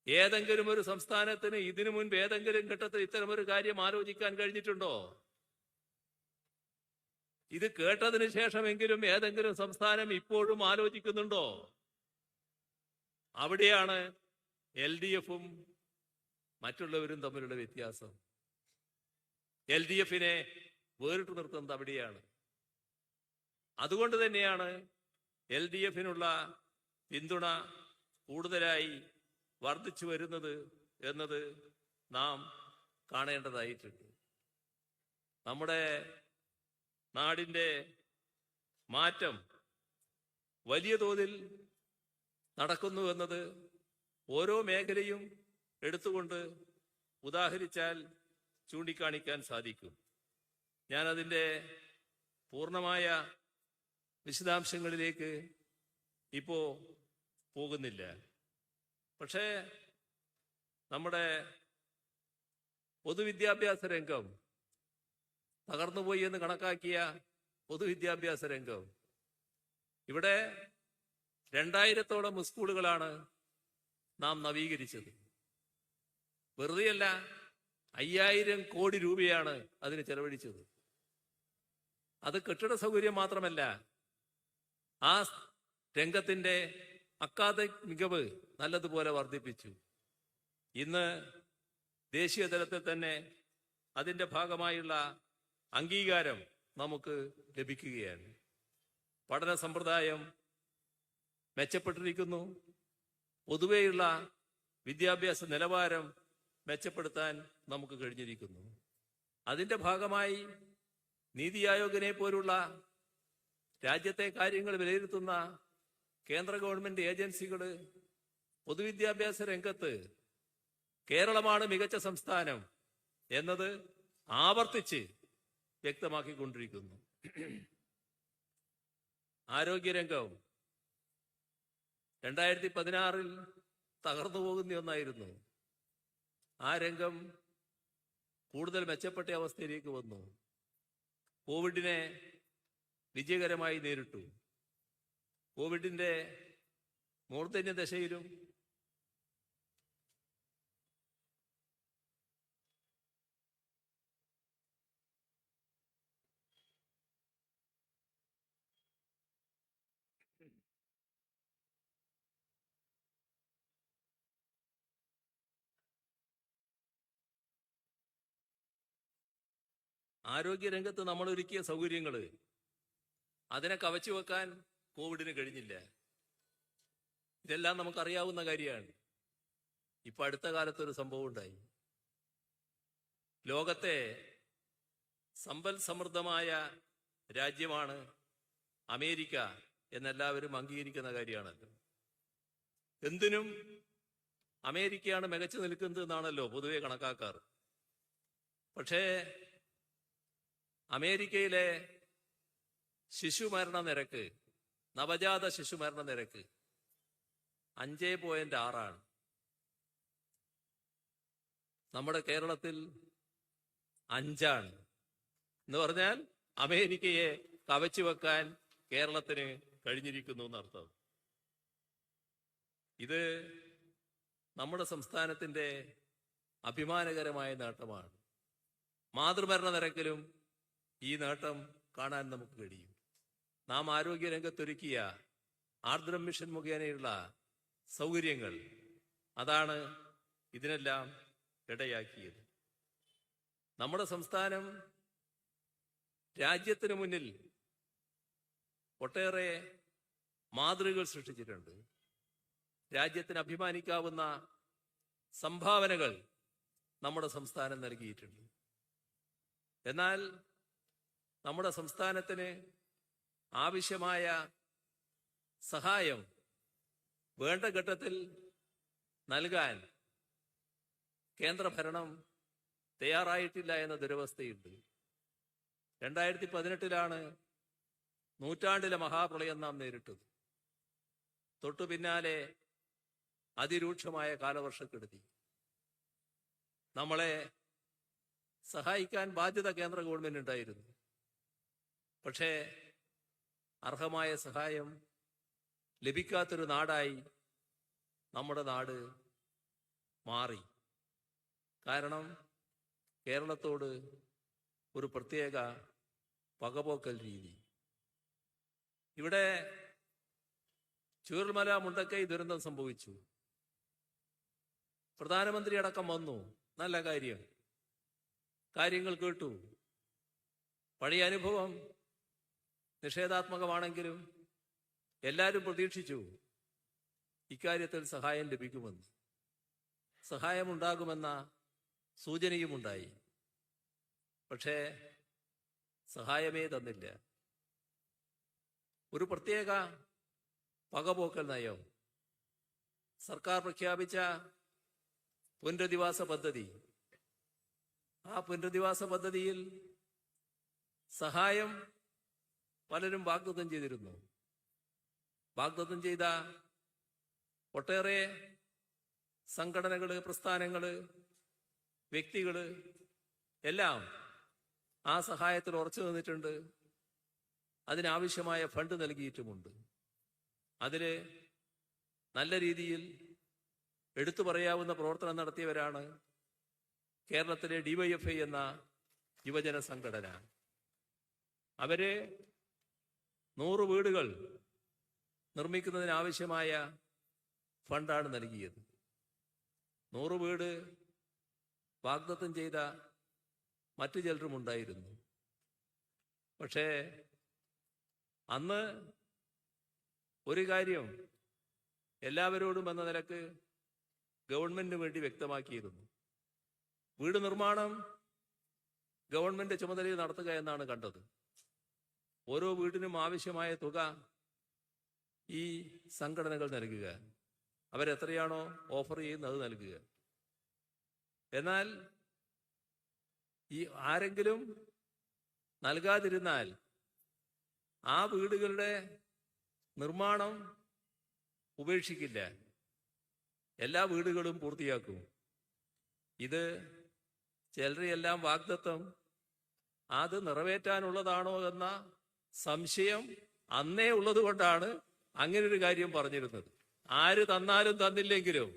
ഏതെങ്കിലും ഒരു സംസ്ഥാനത്തിന് ഇതിനു മുൻപ് ഏതെങ്കിലും ഘട്ടത്തിൽ ഇത്തരമൊരു കാര്യം ആലോചിക്കാൻ കഴിഞ്ഞിട്ടുണ്ടോ? ഇത് കേട്ടതിന് ശേഷമെങ്കിലും ഏതെങ്കിലും സംസ്ഥാനം ഇപ്പോഴും ആലോചിക്കുന്നുണ്ടോ? അവിടെയാണ് LDF-ഉം മറ്റുള്ളവരും തമ്മിലുള്ള വ്യത്യാസം. LDF-നെ വേറിട്ട് നിർത്തുന്നത് അവിടെയാണ്. അതുകൊണ്ട് തന്നെയാണ് LDF-നുള്ള പിന്തുണ കൂടുതലായി വർദ്ധിച്ചു വരുന്നത് എന്നത് നാം കാണേണ്ടതായിട്ടുണ്ട്. നമ്മുടെ നാടിൻ്റെ മാറ്റം വലിയ തോതിൽ നടക്കുന്നു എന്നത് ഓരോ മേഖലയും എടുത്തുകൊണ്ട് ഉദാഹരിച്ചാൽ ചൂണ്ടിക്കാണിക്കാൻ സാധിക്കും. ഞാനതിൻ്റെ പൂർണ്ണമായ വിശദാംശങ്ങളിലേക്ക് ഇപ്പോ പോകുന്നില്ല. പക്ഷേ നമ്മുടെ പൊതുവിദ്യാഭ്യാസ രംഗം തകർന്നുപോയി എന്ന് കണക്കാക്കിയ പൊതുവിദ്യാഭ്യാസ രംഗം, ഇവിടെ 2000-ഓളം സ്കൂളുകളാണ് നാം നവീകരിച്ചത്. വെറുതെയല്ല, 5000 കോടി രൂപയാണ് അതിന് ചെലവഴിച്ചത്. അത് കെട്ടിട സൗകര്യം മാത്രമല്ല, ആ രംഗത്തിന്റെ അക്കാദമിക് മികവ് നല്ലതുപോലെ വർദ്ധിപ്പിച്ചു. ഇന്ന് ദേശീയ തലത്തിൽ തന്നെ അതിന്റെ ഭാഗമായുള്ള അംഗീകാരം നമുക്ക് ലഭിക്കുകയാണ്. പഠന സമ്പ്രദായം മെച്ചപ്പെട്ടിരിക്കുന്നു. പൊതുവെയുള്ള വിദ്യാഭ്യാസ നിലവാരം മെച്ചപ്പെടുത്താൻ നമുക്ക് കഴിഞ്ഞിരിക്കുന്നു. അതിന്റെ ഭാഗമായി നീതി ആയോഗിനെ പോലുള്ള രാജ്യത്തെ കാര്യങ്ങൾ വിലയിരുത്തുന്ന കേന്ദ്ര ഗവൺമെന്റ് ഏജൻസികൾ പൊതുവിദ്യാഭ്യാസ രംഗത്ത് കേരളമാണ് മികച്ച സംസ്ഥാനം എന്നത് ആവർത്തിച്ച് വ്യക്തമാക്കിക്കൊണ്ടിരിക്കുന്നു. ആരോഗ്യരംഗം 2016-ൽ തകർന്നു പോകുന്ന ഒന്നായിരുന്നു. ആ രംഗം കൂടുതൽ മെച്ചപ്പെട്ട അവസ്ഥയിലേക്ക് വന്നു. കോവിഡിനെ വിജയകരമായി നേരിട്ടു. കോവിഡിന്റെ മൂർധന്യ ദശയിലും ആരോഗ്യരംഗത്ത് നമ്മൾ ഒരുക്കിയ സൗകര്യങ്ങൾ അതിനെ കവച്ചു വെക്കാൻ കോവിഡിന് കഴിഞ്ഞില്ല. ഇതെല്ലാം നമുക്കറിയാവുന്ന കാര്യമാണ്. ഇപ്പൊ അടുത്ത കാലത്തൊരു സംഭവം ഉണ്ടായി. ലോകത്തെ സമ്പൽ സമൃദ്ധമായ രാജ്യമാണ് അമേരിക്ക എന്നെല്ലാവരും അംഗീകരിക്കുന്ന കാര്യമാണല്ലോ. എന്തിനും അമേരിക്കയാണ് മികച്ചു നിൽക്കുന്നത് എന്നാണല്ലോ പൊതുവെ കണക്കാക്കാറ്. പക്ഷേ അമേരിക്കയിലെ ശിശുമരണ നിരക്ക്, നവജാത ശിശുമരണ നിരക്ക് 5.6 നമ്മുടെ കേരളത്തിൽ 5 എന്ന് പറഞ്ഞാൽ അമേരിക്കയെ കവച്ചു വെക്കാൻ കേരളത്തിന് കഴിഞ്ഞിരിക്കുന്നു എന്നർത്ഥം. ഇത് നമ്മുടെ സംസ്ഥാനത്തിന്റെ അഭിമാനകരമായ നേട്ടമാണ്. മാതൃമരണ നിരക്കിലും ഈ നേട്ടം കാണാൻ നമുക്ക് കഴിയും. നാം ആരോഗ്യരംഗത്തൊരുക്കിയ ആർദ്രം മിഷൻ മുഖേനയുള്ള സൗകര്യങ്ങൾ അതാണ് ഇതിനെല്ലാം ഇടയാക്കിയത്. നമ്മുടെ സംസ്ഥാനം രാജ്യത്തിന് മുന്നിൽ ഒട്ടേറെ മാതൃകകൾ സൃഷ്ടിച്ചിട്ടുണ്ട്. രാജ്യത്തിന് അഭിമാനിക്കാവുന്ന സംഭാവനകൾ നമ്മുടെ സംസ്ഥാനം നൽകിയിട്ടുണ്ട്. എന്നാൽ നമ്മുടെ സംസ്ഥാനത്തിന് ആവശ്യമായ സഹായം വേണ്ട ഘട്ടത്തിൽ നൽകാൻ കേന്ദ്രഭരണം തയ്യാറായിട്ടില്ല എന്ന ദുരവസ്ഥയുണ്ട്. 2018-ലാണ് നൂറ്റാണ്ടിലെ മഹാപ്രളയം നാം നേരിട്ടത്. തൊട്ടു പിന്നാലെ അതിരൂക്ഷമായ കാലവർഷക്കെടുതി. നമ്മളെ സഹായിക്കാൻ ബാധ്യത കേന്ദ്ര ഗവൺമെന്റ് ഉണ്ടായിരുന്നു. പക്ഷേ അർഹമായ സഹായം ലഭിക്കാത്തൊരു നാടായി നമ്മുടെ നാട് മാറി. കാരണം കേരളത്തോട് ഒരു പ്രത്യേക പകപോക്കൽ രീതി. ഇവിടെ ചൂരൽമല മുണ്ടക്കൈ ദുരന്തം സംഭവിച്ചു. പ്രധാനമന്ത്രി അടക്കം വന്നു. നല്ല കാര്യം. കാര്യങ്ങൾ കേട്ടു. പഴയ അനുഭവം നിഷേധാത്മകമാണെങ്കിലും എല്ലാവരും പ്രതീക്ഷിച്ചു ഇക്കാര്യത്തിൽ സഹായം ലഭിക്കുമെന്ന്. സഹായമുണ്ടാകുമെന്ന സൂചനയുമുണ്ടായി. പക്ഷേ സഹായമേ തന്നില്ല. ഒരു പ്രത്യേക പകപോക്കൽ നയം. സർക്കാർ പ്രഖ്യാപിച്ച പുനരധിവാസ പദ്ധതി, ആ പുനരധിവാസ പദ്ധതിയിൽ സഹായം പലരും വാഗ്ദത്തം ചെയ്തിരുന്നു. വാഗ്ദത്തം ചെയ്ത ഒട്ടേറെ സംഘടനകള്, പ്രസ്ഥാനങ്ങള്, വ്യക്തികള് എല്ലാം ആ സഹായത്തിൽ ഉറച്ചു നിന്നിട്ടുണ്ട്. അതിനാവശ്യമായ ഫണ്ട് നൽകിയിട്ടുമുണ്ട്. അതിൽ നല്ല രീതിയിൽ എടുത്തു പറയാവുന്ന പ്രവർത്തനം നടത്തിയവരാണ് കേരളത്തിലെ DYFI എന്ന യുവജന സംഘടന. അവര് 100 വീടുകൾ നിർമ്മിക്കുന്നതിനാവശ്യമായ ഫണ്ടാണ് നൽകിയത്. 100 വീട് വാഗ്ദത്തം ചെയ്ത മറ്റു ചിലരും ഉണ്ടായിരുന്നു. പക്ഷേ അന്ന് ഒരു കാര്യം എല്ലാവരോടും എന്ന നിലക്ക് ഗവൺമെന്റിന് വേണ്ടി വ്യക്തമാക്കിയിരുന്നു. വീട് നിർമ്മാണം ഗവൺമെന്റ് ചുമതലയിൽ നടത്തുക എന്നാണ് കണ്ടത്. ഓരോ വീടിനും ആവശ്യമായ തുക ഈ സംഘടനകൾ നൽകുക. അവരെത്രയാണോ ഓഫർ ചെയ്യുന്നത് നൽകുക. എന്നാൽ ഈ ആരെങ്കിലും നൽകാതിരുന്നാൽ ആ വീടുകളുടെ നിർമ്മാണം ഉപേക്ഷിക്കില്ല. എല്ലാ വീടുകളും പൂർത്തിയാക്കും. ഇത് ചിലരെല്ലാം വാഗ്ദത്തം അത് നിറവേറ്റാനുള്ളതാണോ എന്ന സംശയം അന്നേ ഉള്ളത് കൊണ്ടാണ് അങ്ങനൊരു കാര്യം പറഞ്ഞിരുന്നത്. ആര് തന്നാലും തന്നില്ലെങ്കിലും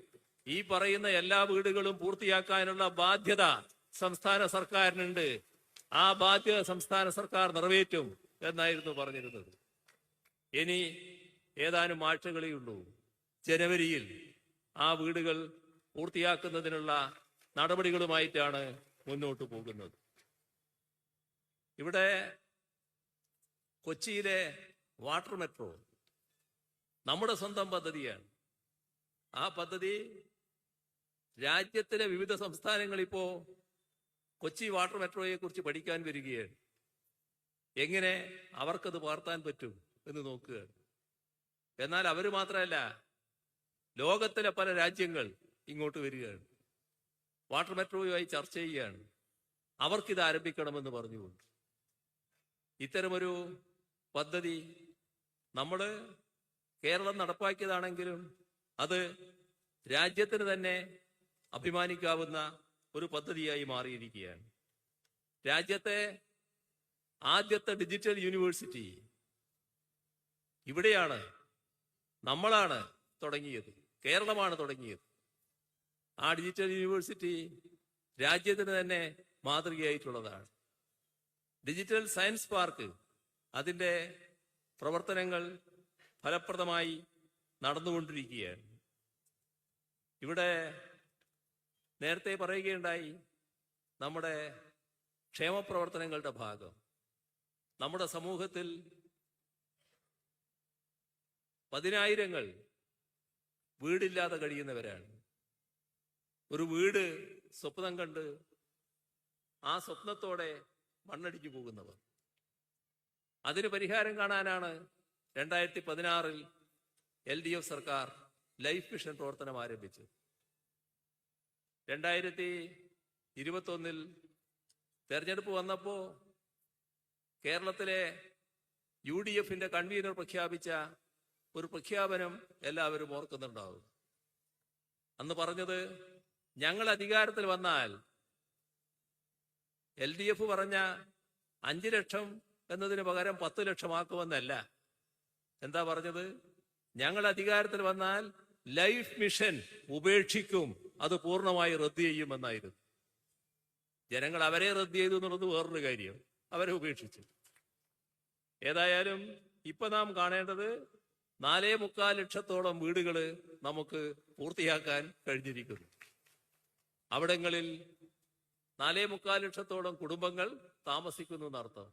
ഈ പറയുന്ന എല്ലാ വീടുകളും പൂർത്തിയാക്കാനുള്ള ബാധ്യത സംസ്ഥാന സർക്കാരിനുണ്ട്. ആ ബാധ്യത സംസ്ഥാന സർക്കാർ നിറവേറ്റും എന്നായിരുന്നു പറഞ്ഞിരുന്നത്. ഇനി ഏതാനും ആഴ്ചകളേ ഉള്ളൂ. ജനുവരിയിൽ ആ വീടുകൾ പൂർത്തിയാക്കുന്നതിനുള്ള നടപടികളുമായിട്ടാണ് മുന്നോട്ട് പോകുന്നത്. ഇവിടെ കൊച്ചിയിലെ വാട്ടർ മെട്രോ നമ്മുടെ സ്വന്തം പദ്ധതിയാണ്. ആ പദ്ധതി രാജ്യത്തിലെ വിവിധ സംസ്ഥാനങ്ങൾ ഇപ്പോ കൊച്ചി വാട്ടർ മെട്രോയെ കുറിച്ച് പഠിക്കാൻ വരികയാണ്. എങ്ങനെ അവർക്കത് പകർത്താൻ പറ്റും എന്ന് നോക്കുക. എന്നാൽ അവർ മാത്രമല്ല, ലോകത്തിലെ പല രാജ്യങ്ങൾ ഇങ്ങോട്ട് വരികയാണ്. വാട്ടർ മെട്രോയുമായി ചർച്ച ചെയ്യുകയാണ്. അവർക്കിത് ആരംഭിക്കണമെന്ന് പറഞ്ഞുകൊണ്ട് ഇത്തരമൊരു പദ്ധതി നമ്മൾ കേരളം നടപ്പാക്കിയതാണെങ്കിലും അത് രാജ്യത്തിന് തന്നെ അഭിമാനിക്കാവുന്ന ഒരു പദ്ധതിയായി മാറിയിരിക്കുകയാണ്. രാജ്യത്തെ ആദ്യത്തെ ഡിജിറ്റൽ യൂണിവേഴ്സിറ്റി ഇവിടെയാണ്. നമ്മളാണ് തുടങ്ങിയത്. കേരളമാണ് തുടങ്ങിയത്. ആ ഡിജിറ്റൽ യൂണിവേഴ്സിറ്റി രാജ്യത്തിന് തന്നെ മാതൃകയായിട്ടുള്ളതാണ്. ഡിജിറ്റൽ സയൻസ് പാർക്ക് അതിൻ്റെ പ്രവർത്തനങ്ങൾ ഫലപ്രദമായി നടന്നുകൊണ്ടിരിക്കുകയാണ്. ഇവിടെ നേരത്തെ പറയുകയുണ്ടായി, നമ്മുടെ ക്ഷേമപ്രവർത്തനങ്ങളുടെ ഭാഗം നമ്മുടെ സമൂഹത്തിൽ പതിനായിരങ്ങൾ വീടില്ലാതെ കഴിയുന്നവരാണ്. ഒരു വീട് സ്വപ്നം കണ്ട് ആ സ്വപ്നത്തോടെ മണ്ണടിച്ചു പോകുന്നവർ. അതിന് പരിഹാരം കാണാനാണ് 2016 LDF സർക്കാർ ലൈഫ് മിഷൻ പ്രവർത്തനം ആരംഭിച്ചത്. 2021 തെരഞ്ഞെടുപ്പ് വന്നപ്പോ കേരളത്തിലെ UDFന്റെ കൺവീനർ പ്രഖ്യാപിച്ച ഒരു പ്രഖ്യാപനം എല്ലാവരും ഓർക്കുന്നുണ്ടാവും. അന്ന് പറഞ്ഞത് ഞങ്ങൾ അധികാരത്തിൽ വന്നാൽ LDF പറഞ്ഞ 5 ലക്ഷം എന്നതിന് പകരം 10 ലക്ഷമാക്കുമെന്നല്ല. എന്താ പറഞ്ഞത്? ഞങ്ങൾ അധികാരത്തിൽ വന്നാൽ ലൈഫ് മിഷൻ ഉപേക്ഷിക്കും, അത് പൂർണ്ണമായി റദ്ദ് ചെയ്യുമെന്നായിരുന്നു. ജനങ്ങൾ അവരെ റദ്ദ് ചെയ്തു എന്നുള്ളത് വേറൊരു കാര്യം, അവരെ ഉപേക്ഷിച്ചു. ഏതായാലും ഇപ്പൊ നാം കാണേണ്ടത് 4.25 ലക്ഷത്തോളം വീടുകൾ നമുക്ക് പൂർത്തിയാക്കാൻ കഴിഞ്ഞിരിക്കുന്നു. അവിടങ്ങളിൽ 4.25 ലക്ഷത്തോളം കുടുംബങ്ങൾ താമസിക്കുന്നു എന്നർത്ഥം.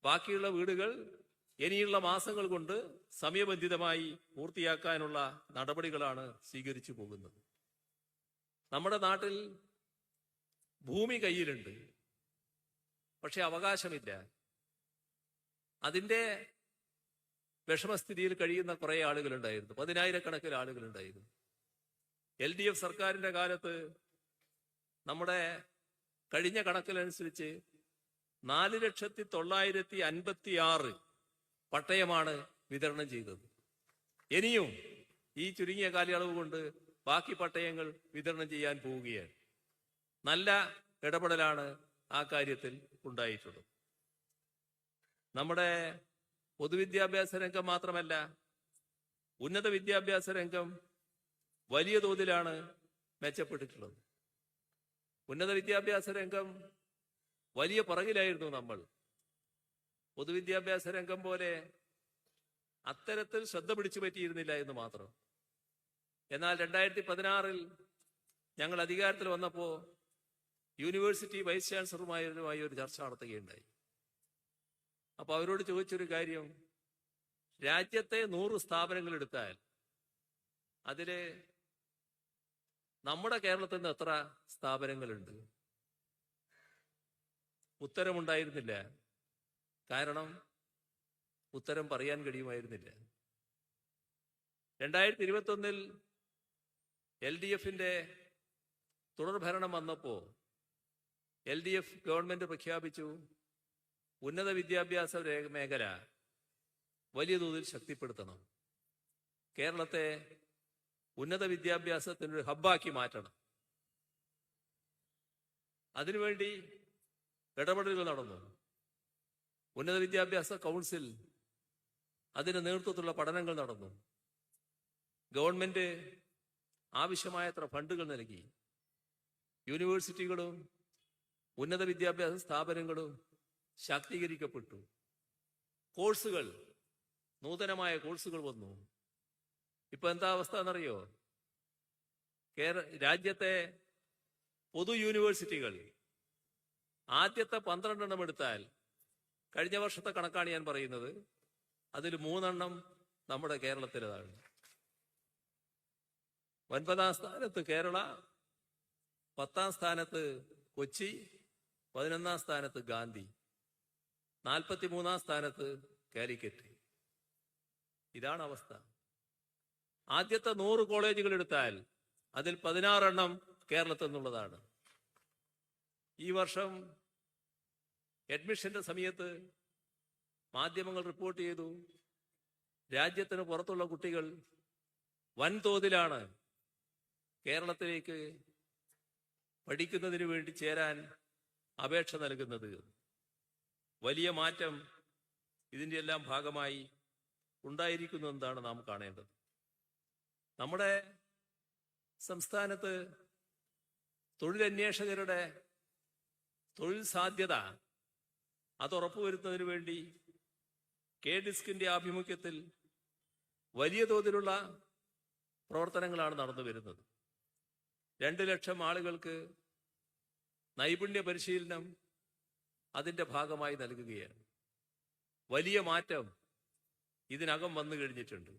ബാക്കിയുള്ള വീടുകൾ ഇനിയുള്ള മാസങ്ങൾ കൊണ്ട് സമയബന്ധിതമായി പൂർത്തിയാക്കാനുള്ള നടപടികളാണ് സ്വീകരിച്ചു പോകുന്നത്. നമ്മുടെ നാട്ടിൽ ഭൂമി കയ്യിലുണ്ട്, പക്ഷെ അവകാശമില്ല. അതിന്റെ വിഷമസ്ഥിതിയിൽ കഴിയുന്ന കുറെ ആളുകളുണ്ടായിരുന്നു, 10,000-കണക്കിന് ആളുകളുണ്ടായിരുന്നു. LDF സർക്കാരിന്റെ കാലത്ത് നമ്മുടെ കഴിഞ്ഞ കണക്കിനനുസരിച്ച് 4,956 പട്ടയമാണ് വിതരണം ചെയ്തത്. ഇനിയും ഈ ചുരുങ്ങിയ കാലയളവ് കൊണ്ട് ബാക്കി പട്ടയങ്ങൾ വിതരണം ചെയ്യാൻ പോവുകയാണ്. നല്ല ഇടപെടലാണ് ആ കാര്യത്തിൽ ഉണ്ടായിട്ടുള്ളത്. നമ്മുടെ പൊതുവിദ്യാഭ്യാസ രംഗം മാത്രമല്ല, ഉന്നത വിദ്യാഭ്യാസ രംഗം വലിയ തോതിലാണ് മെച്ചപ്പെട്ടിട്ടുള്ളത്. ഉന്നത വിദ്യാഭ്യാസ രംഗം വലിയ പുറകിലായിരുന്നു നമ്മൾ. പൊതുവിദ്യാഭ്യാസ രംഗം പോലെ അത്തരത്തിൽ ശ്രദ്ധ പിടിച്ചു പറ്റിയിരുന്നില്ല എന്ന് മാത്രം. എന്നാൽ 2016 ഞങ്ങൾ അധികാരത്തിൽ വന്നപ്പോൾ യൂണിവേഴ്സിറ്റി വൈസ് ചാൻസലറുമായി ഒരു ചർച്ച നടത്തുകയുണ്ടായി. അപ്പൊ അവരോട് ചോദിച്ചൊരു കാര്യം, രാജ്യത്തെ 100 സ്ഥാപനങ്ങൾ എടുത്താൽ അതില് നമ്മുടെ കേരളത്തിൽ നിന്ന് എത്ര സ്ഥാപനങ്ങളുണ്ട്? ഉത്തരമുണ്ടായിരുന്നില്ല. കാരണം ഉത്തരം പറയാൻ കഴിയുമായിരുന്നില്ല. 2021 LDFന്റെ തുടർഭരണം വന്നപ്പോ LDF ഗവൺമെന്റ് പ്രഖ്യാപിച്ചു, ഉന്നത വിദ്യാഭ്യാസ മേഖല വലിയ തോതിൽ ശക്തിപ്പെടുത്തണം, കേരളത്തെ ഉന്നത വിദ്യാഭ്യാസത്തിനൊരു ഹബ്ബാക്കി മാറ്റണം. അതിനുവേണ്ടി ഇടപെടലുകൾ നടന്നു. ഉന്നത വിദ്യാഭ്യാസ കൗൺസിൽ അതിന് നേതൃത്വത്തിലുള്ള പഠനങ്ങൾ നടന്നു. ഗവൺമെന്റ് ആവശ്യമായത്ര ഫണ്ടുകൾ നൽകി. യൂണിവേഴ്സിറ്റികളും ഉന്നത വിദ്യാഭ്യാസ സ്ഥാപനങ്ങളും ശാക്തീകരിക്കപ്പെട്ടു. കോഴ്സുകൾ, നൂതനമായ കോഴ്സുകൾ വന്നു. ഇപ്പൊ എന്താ അവസ്ഥ എന്നറിയോ? രാജ്യത്തെ പൊതു യൂണിവേഴ്സിറ്റികൾ ആദ്യത്തെ 12 എണ്ണം എടുത്താൽ, കഴിഞ്ഞ വർഷത്തെ കണക്കാണ് ഞാൻ പറയുന്നത്, അതിൽ 3 എണ്ണം നമ്മുടെ കേരളത്തിലേതാണ്. 9ാം സ്ഥാനത്ത് കേരള, 10ാം സ്ഥാനത്ത് കൊച്ചി, 11ാം സ്ഥാനത്ത് ഗാന്ധി, 43ാം സ്ഥാനത്ത് കാലിക്കറ്റ്. ഇതാണ് അവസ്ഥ. ആദ്യത്തെ 100 കോളേജുകൾ എടുത്താൽ അതിൽ 16 എണ്ണം കേരളത്തിൽ നിന്നുള്ളതാണ്. ഈ വർഷം അഡ്മിഷന്റെ സമയത്ത് മാധ്യമങ്ങൾ റിപ്പോർട്ട് ചെയ്തു, രാജ്യത്തിന് പുറത്തുള്ള കുട്ടികൾ വൻതോതിലാണ് കേരളത്തിലേക്ക് പഠിക്കുന്നതിന് വേണ്ടി ചേരാൻ അപേക്ഷ നൽകുന്നത്. വലിയ മാറ്റം ഇതിൻ്റെ എല്ലാം ഭാഗമായി ഉണ്ടായിരിക്കുന്നു എന്നതാണ് നാം കാണേണ്ടത്. നമ്മുടെ സംസ്ഥാനത്ത് തൊഴിലന്വേഷകരുടെ തൊഴിൽ സാധ്യത അത് ഉറപ്പുവരുത്തുന്നതിന് വേണ്ടി KDISCന്റെ ആഭിമുഖ്യത്തിൽ വലിയ തോതിലുള്ള പ്രവർത്തനങ്ങളാണ് നടന്നു വരുന്നത്. 2 ലക്ഷം ആളുകൾക്ക് നൈപുണ്യ പരിശീലനം അതിന്റെ ഭാഗമായി നൽകുകയാണ്. വലിയ മാറ്റം ഇതിനകം വന്നു കഴിഞ്ഞിട്ടുണ്ട്.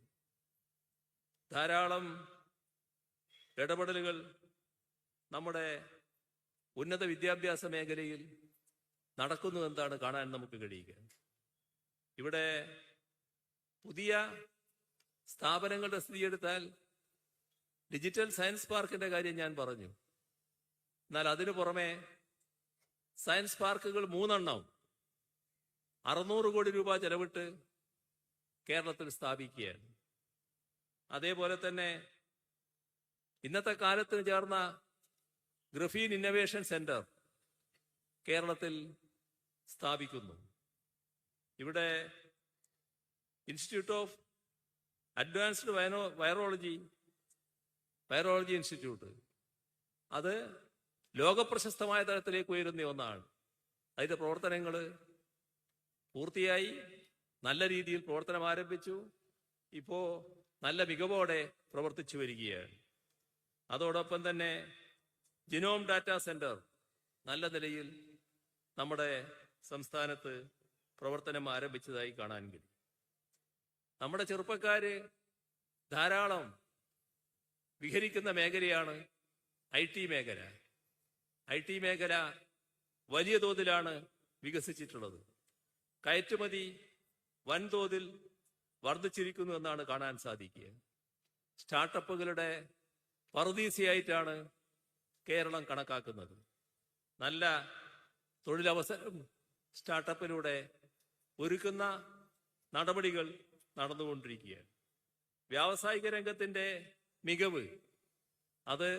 ധാരാളം ഇടപെടലുകൾ നമ്മുടെ ഉന്നത വിദ്യാഭ്യാസ മേഖലയിൽ നടക്കുന്നു എന്താണ് കാണാൻ നമുക്ക് കഴിയുക. ഇവിടെ പുതിയ സ്ഥാപനങ്ങളുടെ സ്ഥിതിയെടുത്താൽ ഡിജിറ്റൽ സയൻസ് പാർക്കിന്റെ കാര്യം ഞാൻ പറഞ്ഞു. എന്നാൽ അതിനു പുറമെ സയൻസ് പാർക്കുകൾ 3 എണ്ണം 600 കോടി രൂപ ചെലവിട്ട് കേരളത്തിൽ സ്ഥാപിക്കുകയാണ്. അതേപോലെ തന്നെ ഇന്നത്തെ കാലത്തിന് ചേർന്ന ഗ്രഫീൻ ഇന്നവേഷൻ സെന്റർ കേരളത്തിൽ സ്ഥാപിക്കുന്നു. ഇവിടെ institute of advanced virology institute, അത് ലോകപ്രശസ്തമായ തലത്തിലേക്ക് ഉയരുന്ന ഒന്നാണ്. അതിൻ്റെ പ്രവർത്തനങ്ങൾ പൂർത്തിയായി, നല്ല രീതിയിൽ പ്രവർത്തനം ആരംഭിച്ചു. ഇപ്പോൾ നല്ല മികവോടെ പ്രവർത്തിച്ചു വരികയാണ്. അതോടൊപ്പം തന്നെ ജിനോം ഡാറ്റാ സെന്റർ നല്ല നിലയിൽ നമ്മുടെ സംസ്ഥാനത്ത് പ്രവർത്തനം ആരംഭിച്ചതായി കാണാൻ കഴിയും. നമ്മുടെ ചെറുപ്പക്കാര് ധാരാളം വിഹരിക്കുന്ന മേഖലയാണ് IT മേഖല. IT മേഖല വലിയ തോതിലാണ് വികസിച്ചിട്ടുള്ളത്. കയറ്റുമതി വൻതോതിൽ വർദ്ധിച്ചിരിക്കുന്നു എന്നാണ് കാണാൻ സാധിക്കുക. സ്റ്റാർട്ടപ്പുകളുടെ പറുദീസയായിട്ടാണ് കേരളം കണക്കാക്കുന്നത്. നല്ല തൊഴിലവസരം സ്റ്റാർട്ടപ്പിലൂടെ ഒരുക്കുന്ന നടപടികൾ നടന്നുകൊണ്ടിരിക്കുകയാണ്. വ്യാവസായിക രംഗത്തിൻ്റെ മികവ് അത്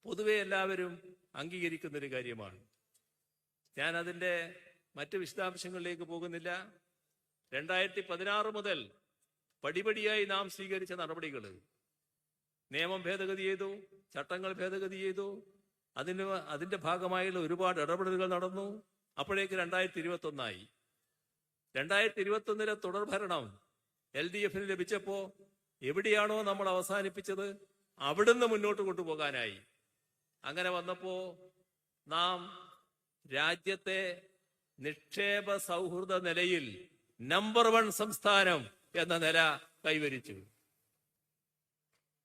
പൊതുവെ എല്ലാവരും അംഗീകരിക്കുന്നൊരു കാര്യമാണ്. ഞാൻ അതിൻ്റെ മറ്റ് വിശദാംശങ്ങളിലേക്ക് പോകുന്നില്ല. 2016 മുതൽ പടിപടിയായി നാം സ്വീകരിച്ച നടപടികൾ, നിയമം ഭേദഗതി ചെയ്തു, ചട്ടങ്ങൾ ഭേദഗതി ചെയ്തു, അതിൻ്റെ ഭാഗമായുള്ള ഒരുപാട് ഇടപെടലുകൾ നടന്നു. അപ്പോഴേക്ക് 2021 2021 തുടർഭരണം LDF-ന് ലഭിച്ചപ്പോൾ എവിടെയാണോ നമ്മൾ അവസാനിപ്പിച്ചത് അവിടുന്ന് മുന്നോട്ട് കൊണ്ടുപോകാനായി. അങ്ങനെ വന്നപ്പോൾ നാം രാജ്യത്തെ നിക്ഷേപ സൗഹൃദ നിലയിൽ നമ്പർ 1 സംസ്ഥാനം എന്ന നില കൈവരിച്ചു.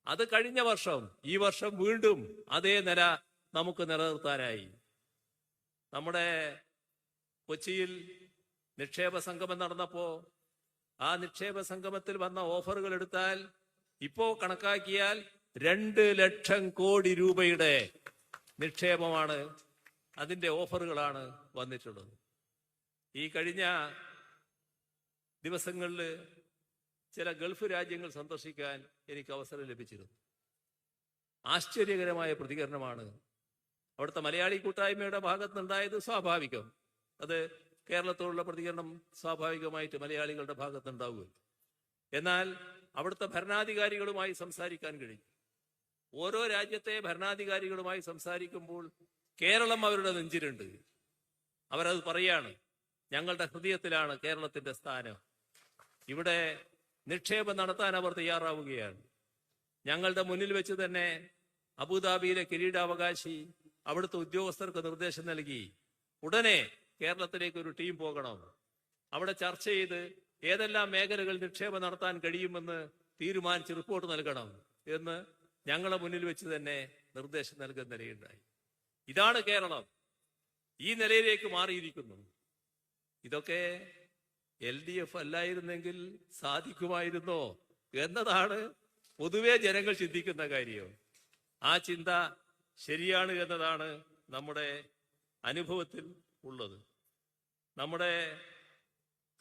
അത് കഴിഞ്ഞ വർഷം, ഈ വർഷം വീണ്ടും അതേ നില നമുക്ക് നിലനിർത്താനായി. നമ്മുടെ കൊച്ചിയിൽ നിക്ഷേപ സംഗമം നടന്നപ്പോൾ ആ നിക്ഷേപ സംഗമത്തിൽ വന്ന ഓഫറുകൾ എടുത്താൽ ഇപ്പോ കണക്കാക്കിയാൽ 2 ലക്ഷം കോടി രൂപയുടെ നിക്ഷേപമാണ്, അതിൻ്റെ ഓഫറുകളാണ് വന്നിട്ടുള്ളത്. ഈ കഴിഞ്ഞ ദിവസങ്ങളിൽ ചില ഗൾഫ് രാജ്യങ്ങൾ സന്ദർശിക്കാൻ എനിക്ക് അവസരം ലഭിച്ചിരുന്നു. ആശ്ചര്യകരമായ പ്രതികരണമാണ് അവിടുത്തെ മലയാളി കൂട്ടായ്മയുടെ ഭാഗത്തുനിന്നുണ്ടായത്. സ്വാഭാവികം, അത് കേരളത്തോടുള്ള പ്രതികരണം സ്വാഭാവികമായിട്ട് മലയാളികളുടെ ഭാഗത്തുനിന്നുണ്ടാവുക. എന്നാൽ അവിടുത്തെ ഭരണാധികാരികളുമായി സംസാരിക്കാൻ കഴിഞ്ഞു. ഓരോ രാജ്യത്തെ ഭരണാധികാരികളുമായി സംസാരിക്കുമ്പോൾ കേരളം അവരുടെ നെഞ്ചിലുണ്ട്. അവരത് പറയാണ്, ഞങ്ങളുടെ ഹൃദയത്തിലാണ് കേരളത്തിന്റെ സ്ഥാനം. ഇവിടെ നിക്ഷേപം നടത്താൻ അവർ തയ്യാറാവുകയാണ്. ഞങ്ങളുടെ മുന്നിൽ വെച്ച് തന്നെ അബുദാബിയിലെ കിരീടാവകാശി അവിടുത്തെ ഉദ്യോഗസ്ഥർക്ക് നിർദ്ദേശം നൽകി, ഉടനെ കേരളത്തിലേക്ക് ഒരു ടീം പോകണം, അവിടെ ചർച്ച ചെയ്ത് ഏതെല്ലാം മേഖലകൾ നിക്ഷേപം നടത്താൻ കഴിയുമെന്ന് തീരുമാനിച്ച് റിപ്പോർട്ട് നൽകണം എന്ന് ഞങ്ങളെ മുന്നിൽ വെച്ച് തന്നെ നിർദ്ദേശം നൽകുന്ന നിലയുണ്ടായി. ഇതാണ് കേരളം. ഈ നിലയിലേക്ക് മാറിയിരിക്കുന്നു. ഇതൊക്കെ LDF അല്ലായിരുന്നെങ്കിൽ സാധിക്കുമായിരുന്നോ എന്നതാണ് പൊതുവെ ജനങ്ങൾ ചിന്തിക്കുന്ന കാര്യം. ആ ചിന്ത ശരിയാണ് എന്നതാണ് നമ്മുടെ അനുഭവത്തിൽ ഉള്ളത്. നമ്മുടെ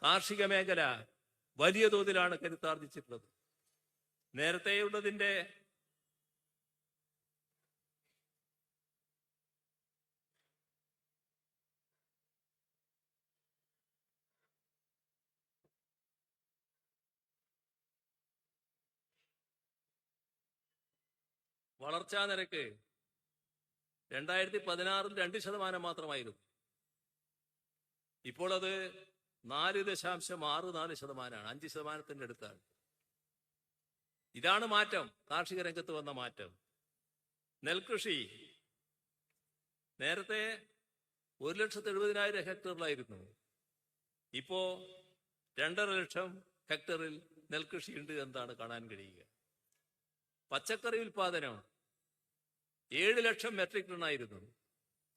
കാർഷിക മേഖല വലിയ തോതിലാണ് കരുത്താർജിച്ചിട്ടുള്ളത്. നേരത്തെയുള്ളതിൻ്റെ വളർച്ചാ നിരക്ക് 2016 2% മാത്രമായിരുന്നു. ഇപ്പോൾ അത് 4.64%, 5% അടുത്താണ്. ഇതാണ് മാറ്റം, കാർഷിക രംഗത്ത് വന്ന മാറ്റം. നെൽകൃഷി നേരത്തെ 1,70,000 ഹെക്ടറിലായിരുന്നു. ഇപ്പോ 2.5 ലക്ഷം ഹെക്ടറിൽ നെൽകൃഷി ഉണ്ട് എന്നാണ് കാണാൻ കഴിയുക. പച്ചക്കറി ഉൽപാദനം 7 ലക്ഷം മെട്രിക് ടണ്ണായിരുന്നു.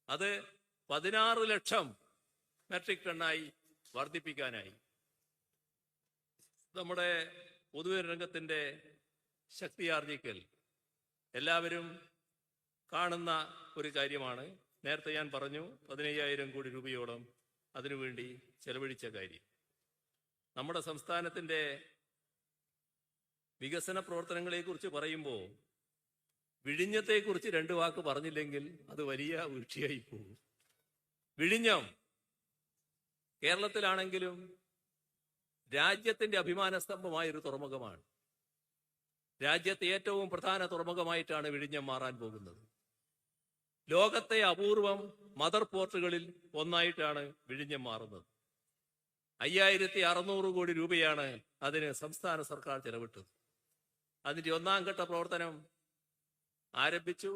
അത് 16 ലക്ഷം മെട്രിക് ടണ്ണായി വർദ്ധിപ്പിക്കാനായി. നമ്മുടെ പൊതുവെ രംഗത്തിന്റെ ശക്തിയാർജിക്കൽ എല്ലാവരും കാണുന്ന ഒരു കാര്യമാണ്. നേരത്തെ ഞാൻ പറഞ്ഞു 15,000 കോടി രൂപയോളം അതിനുവേണ്ടി ചെലവഴിച്ച കാര്യം. നമ്മുടെ സംസ്ഥാനത്തിന്റെ വികസന പ്രവർത്തനങ്ങളെ കുറിച്ച് പറയുമ്പോൾ വിഴിഞ്ഞത്തെക്കുറിച്ച് 2 വാക്ക് പറഞ്ഞില്ലെങ്കിൽ അത് വലിയ വീഴ്ചയായി പോകും. വിഴിഞ്ഞം കേരളത്തിലാണെങ്കിലും രാജ്യത്തിന്റെ അഭിമാനസ്തംഭമായ ഒരു തുറമുഖമാണ്. രാജ്യത്തെ ഏറ്റവും പ്രധാന തുറമുഖമായിട്ടാണ് വിഴിഞ്ഞം മാറാൻ പോകുന്നത്. ലോകത്തെ അപൂർവം മദർ പോർട്ടുകളിൽ ഒന്നായിട്ടാണ് വിഴിഞ്ഞം മാറുന്നത്. 5600 കോടി രൂപയാണ് അതിന് സംസ്ഥാന സർക്കാർ ചെലവിട്ടത്. അതിന്റെ 1ാം ഘട്ട പ്രവർത്തനം ആരംഭിച്ചു.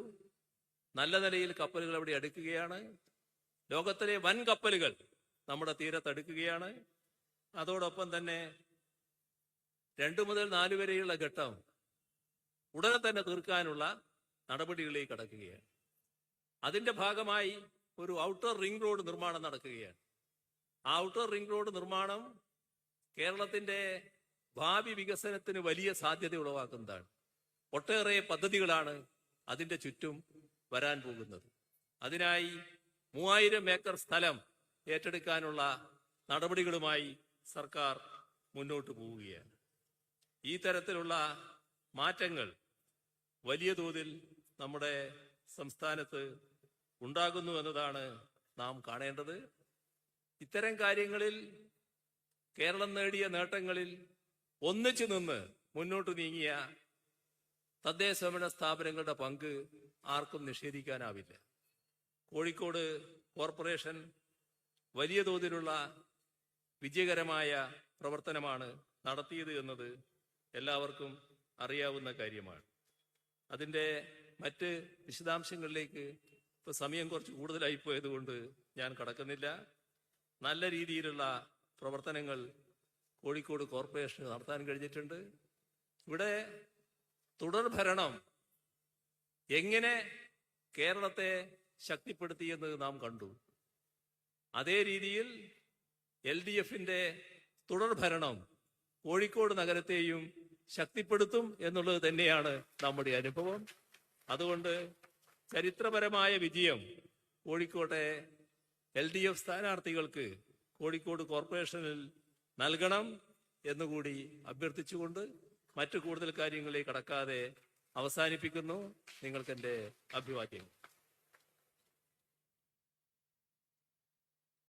നല്ല നിലയിൽ കപ്പലുകൾ അവിടെ അടുക്കുകയാണ്. ലോകത്തിലെ വൻ കപ്പലുകൾ നമ്മുടെ തീരത്തടുക്കുകയാണ്. അതോടൊപ്പം തന്നെ 2 മുതൽ 4 വരെയുള്ള ഘട്ടം ഉടനെ തന്നെ തീർക്കാനുള്ള നടപടികളിലേക്ക് കടക്കുകയാണ്. അതിന്റെ ഭാഗമായി ഒരു ഔട്ടർ റിംഗ് റോഡ് നിർമ്മാണം നടക്കുകയാണ്. ആ ഔട്ടർ റിംഗ് റോഡ് നിർമ്മാണം കേരളത്തിന്റെ ഭാവി വികസനത്തിന് വലിയ സാധ്യത ഉളവാക്കുന്നതാണ്. ഒട്ടേറെ പദ്ധതികളാണ് അതിന്റെ ചുറ്റും വരാൻ പോകുന്നത്. അതിനായി 3000 ഏക്കർ സ്ഥലം ഏറ്റെടുക്കാനുള്ള നടപടികളുമായി സർക്കാർ മുന്നോട്ട് പോവുകയാണ്. ഈ തരത്തിലുള്ള മാറ്റങ്ങൾ വലിയ തോതിൽ നമ്മുടെ സംസ്ഥാനത്ത് ഉണ്ടാകുന്നു എന്നതാണ് നാം കാണേണ്ടത്. ഇത്തരം കാര്യങ്ങളിൽ കേരളം നേടിയ നേട്ടങ്ങളിൽ ഒന്നിച്ചു നിന്ന് മുന്നോട്ട് നീങ്ങിയ തദ്ദേശഭരണ സ്ഥാപനങ്ങളുടെ പങ്ക് ആർക്കും നിഷേധിക്കാനാവില്ല. കോഴിക്കോട് കോർപ്പറേഷൻ വലിയ തോതിലുള്ള വിജയകരമായ പ്രവർത്തനമാണ് നടത്തിയത് എന്നത് എല്ലാവർക്കും അറിയാവുന്ന കാര്യമാണ്. അതിൻ്റെ മറ്റ് വിശദാംശങ്ങളിലേക്ക് ഇപ്പൊ സമയം കുറച്ച് കൂടുതലായിപ്പോയത് കൊണ്ട് ഞാൻ കടക്കുന്നില്ല. നല്ല രീതിയിലുള്ള പ്രവർത്തനങ്ങൾ കോഴിക്കോട് കോർപ്പറേഷന് നടത്താൻ കഴിഞ്ഞിട്ടുണ്ട്. ഇവിടെ തുടർഭരണം എങ്ങനെ കേരളത്തെ ശക്തിപ്പെടുത്തിയെന്ന് നാം കണ്ടു. അതേ രീതിയിൽ LDFന്റെ തുടർഭരണം കോഴിക്കോട് നഗരത്തെയും ശക്തിപ്പെടുത്തും എന്നുള്ളത് തന്നെയാണ് നമ്മുടെ അനുഭവം. അതുകൊണ്ട് ചരിത്രപരമായ വിജയം കോഴിക്കോട്ടെ LDF സ്ഥാനാർത്ഥികൾക്ക് കോഴിക്കോട് കോർപ്പറേഷനിൽ നൽകണം എന്നുകൂടി അഭ്യർത്ഥിച്ചുകൊണ്ട് മറ്റു കൂടുതൽ കാര്യങ്ങളിലേക്ക് കടക്കാതെ അവസാനിപ്പിക്കുന്നു. നിങ്ങൾക്ക് എൻ്റെ അഭിവാദ്യങ്ങൾ.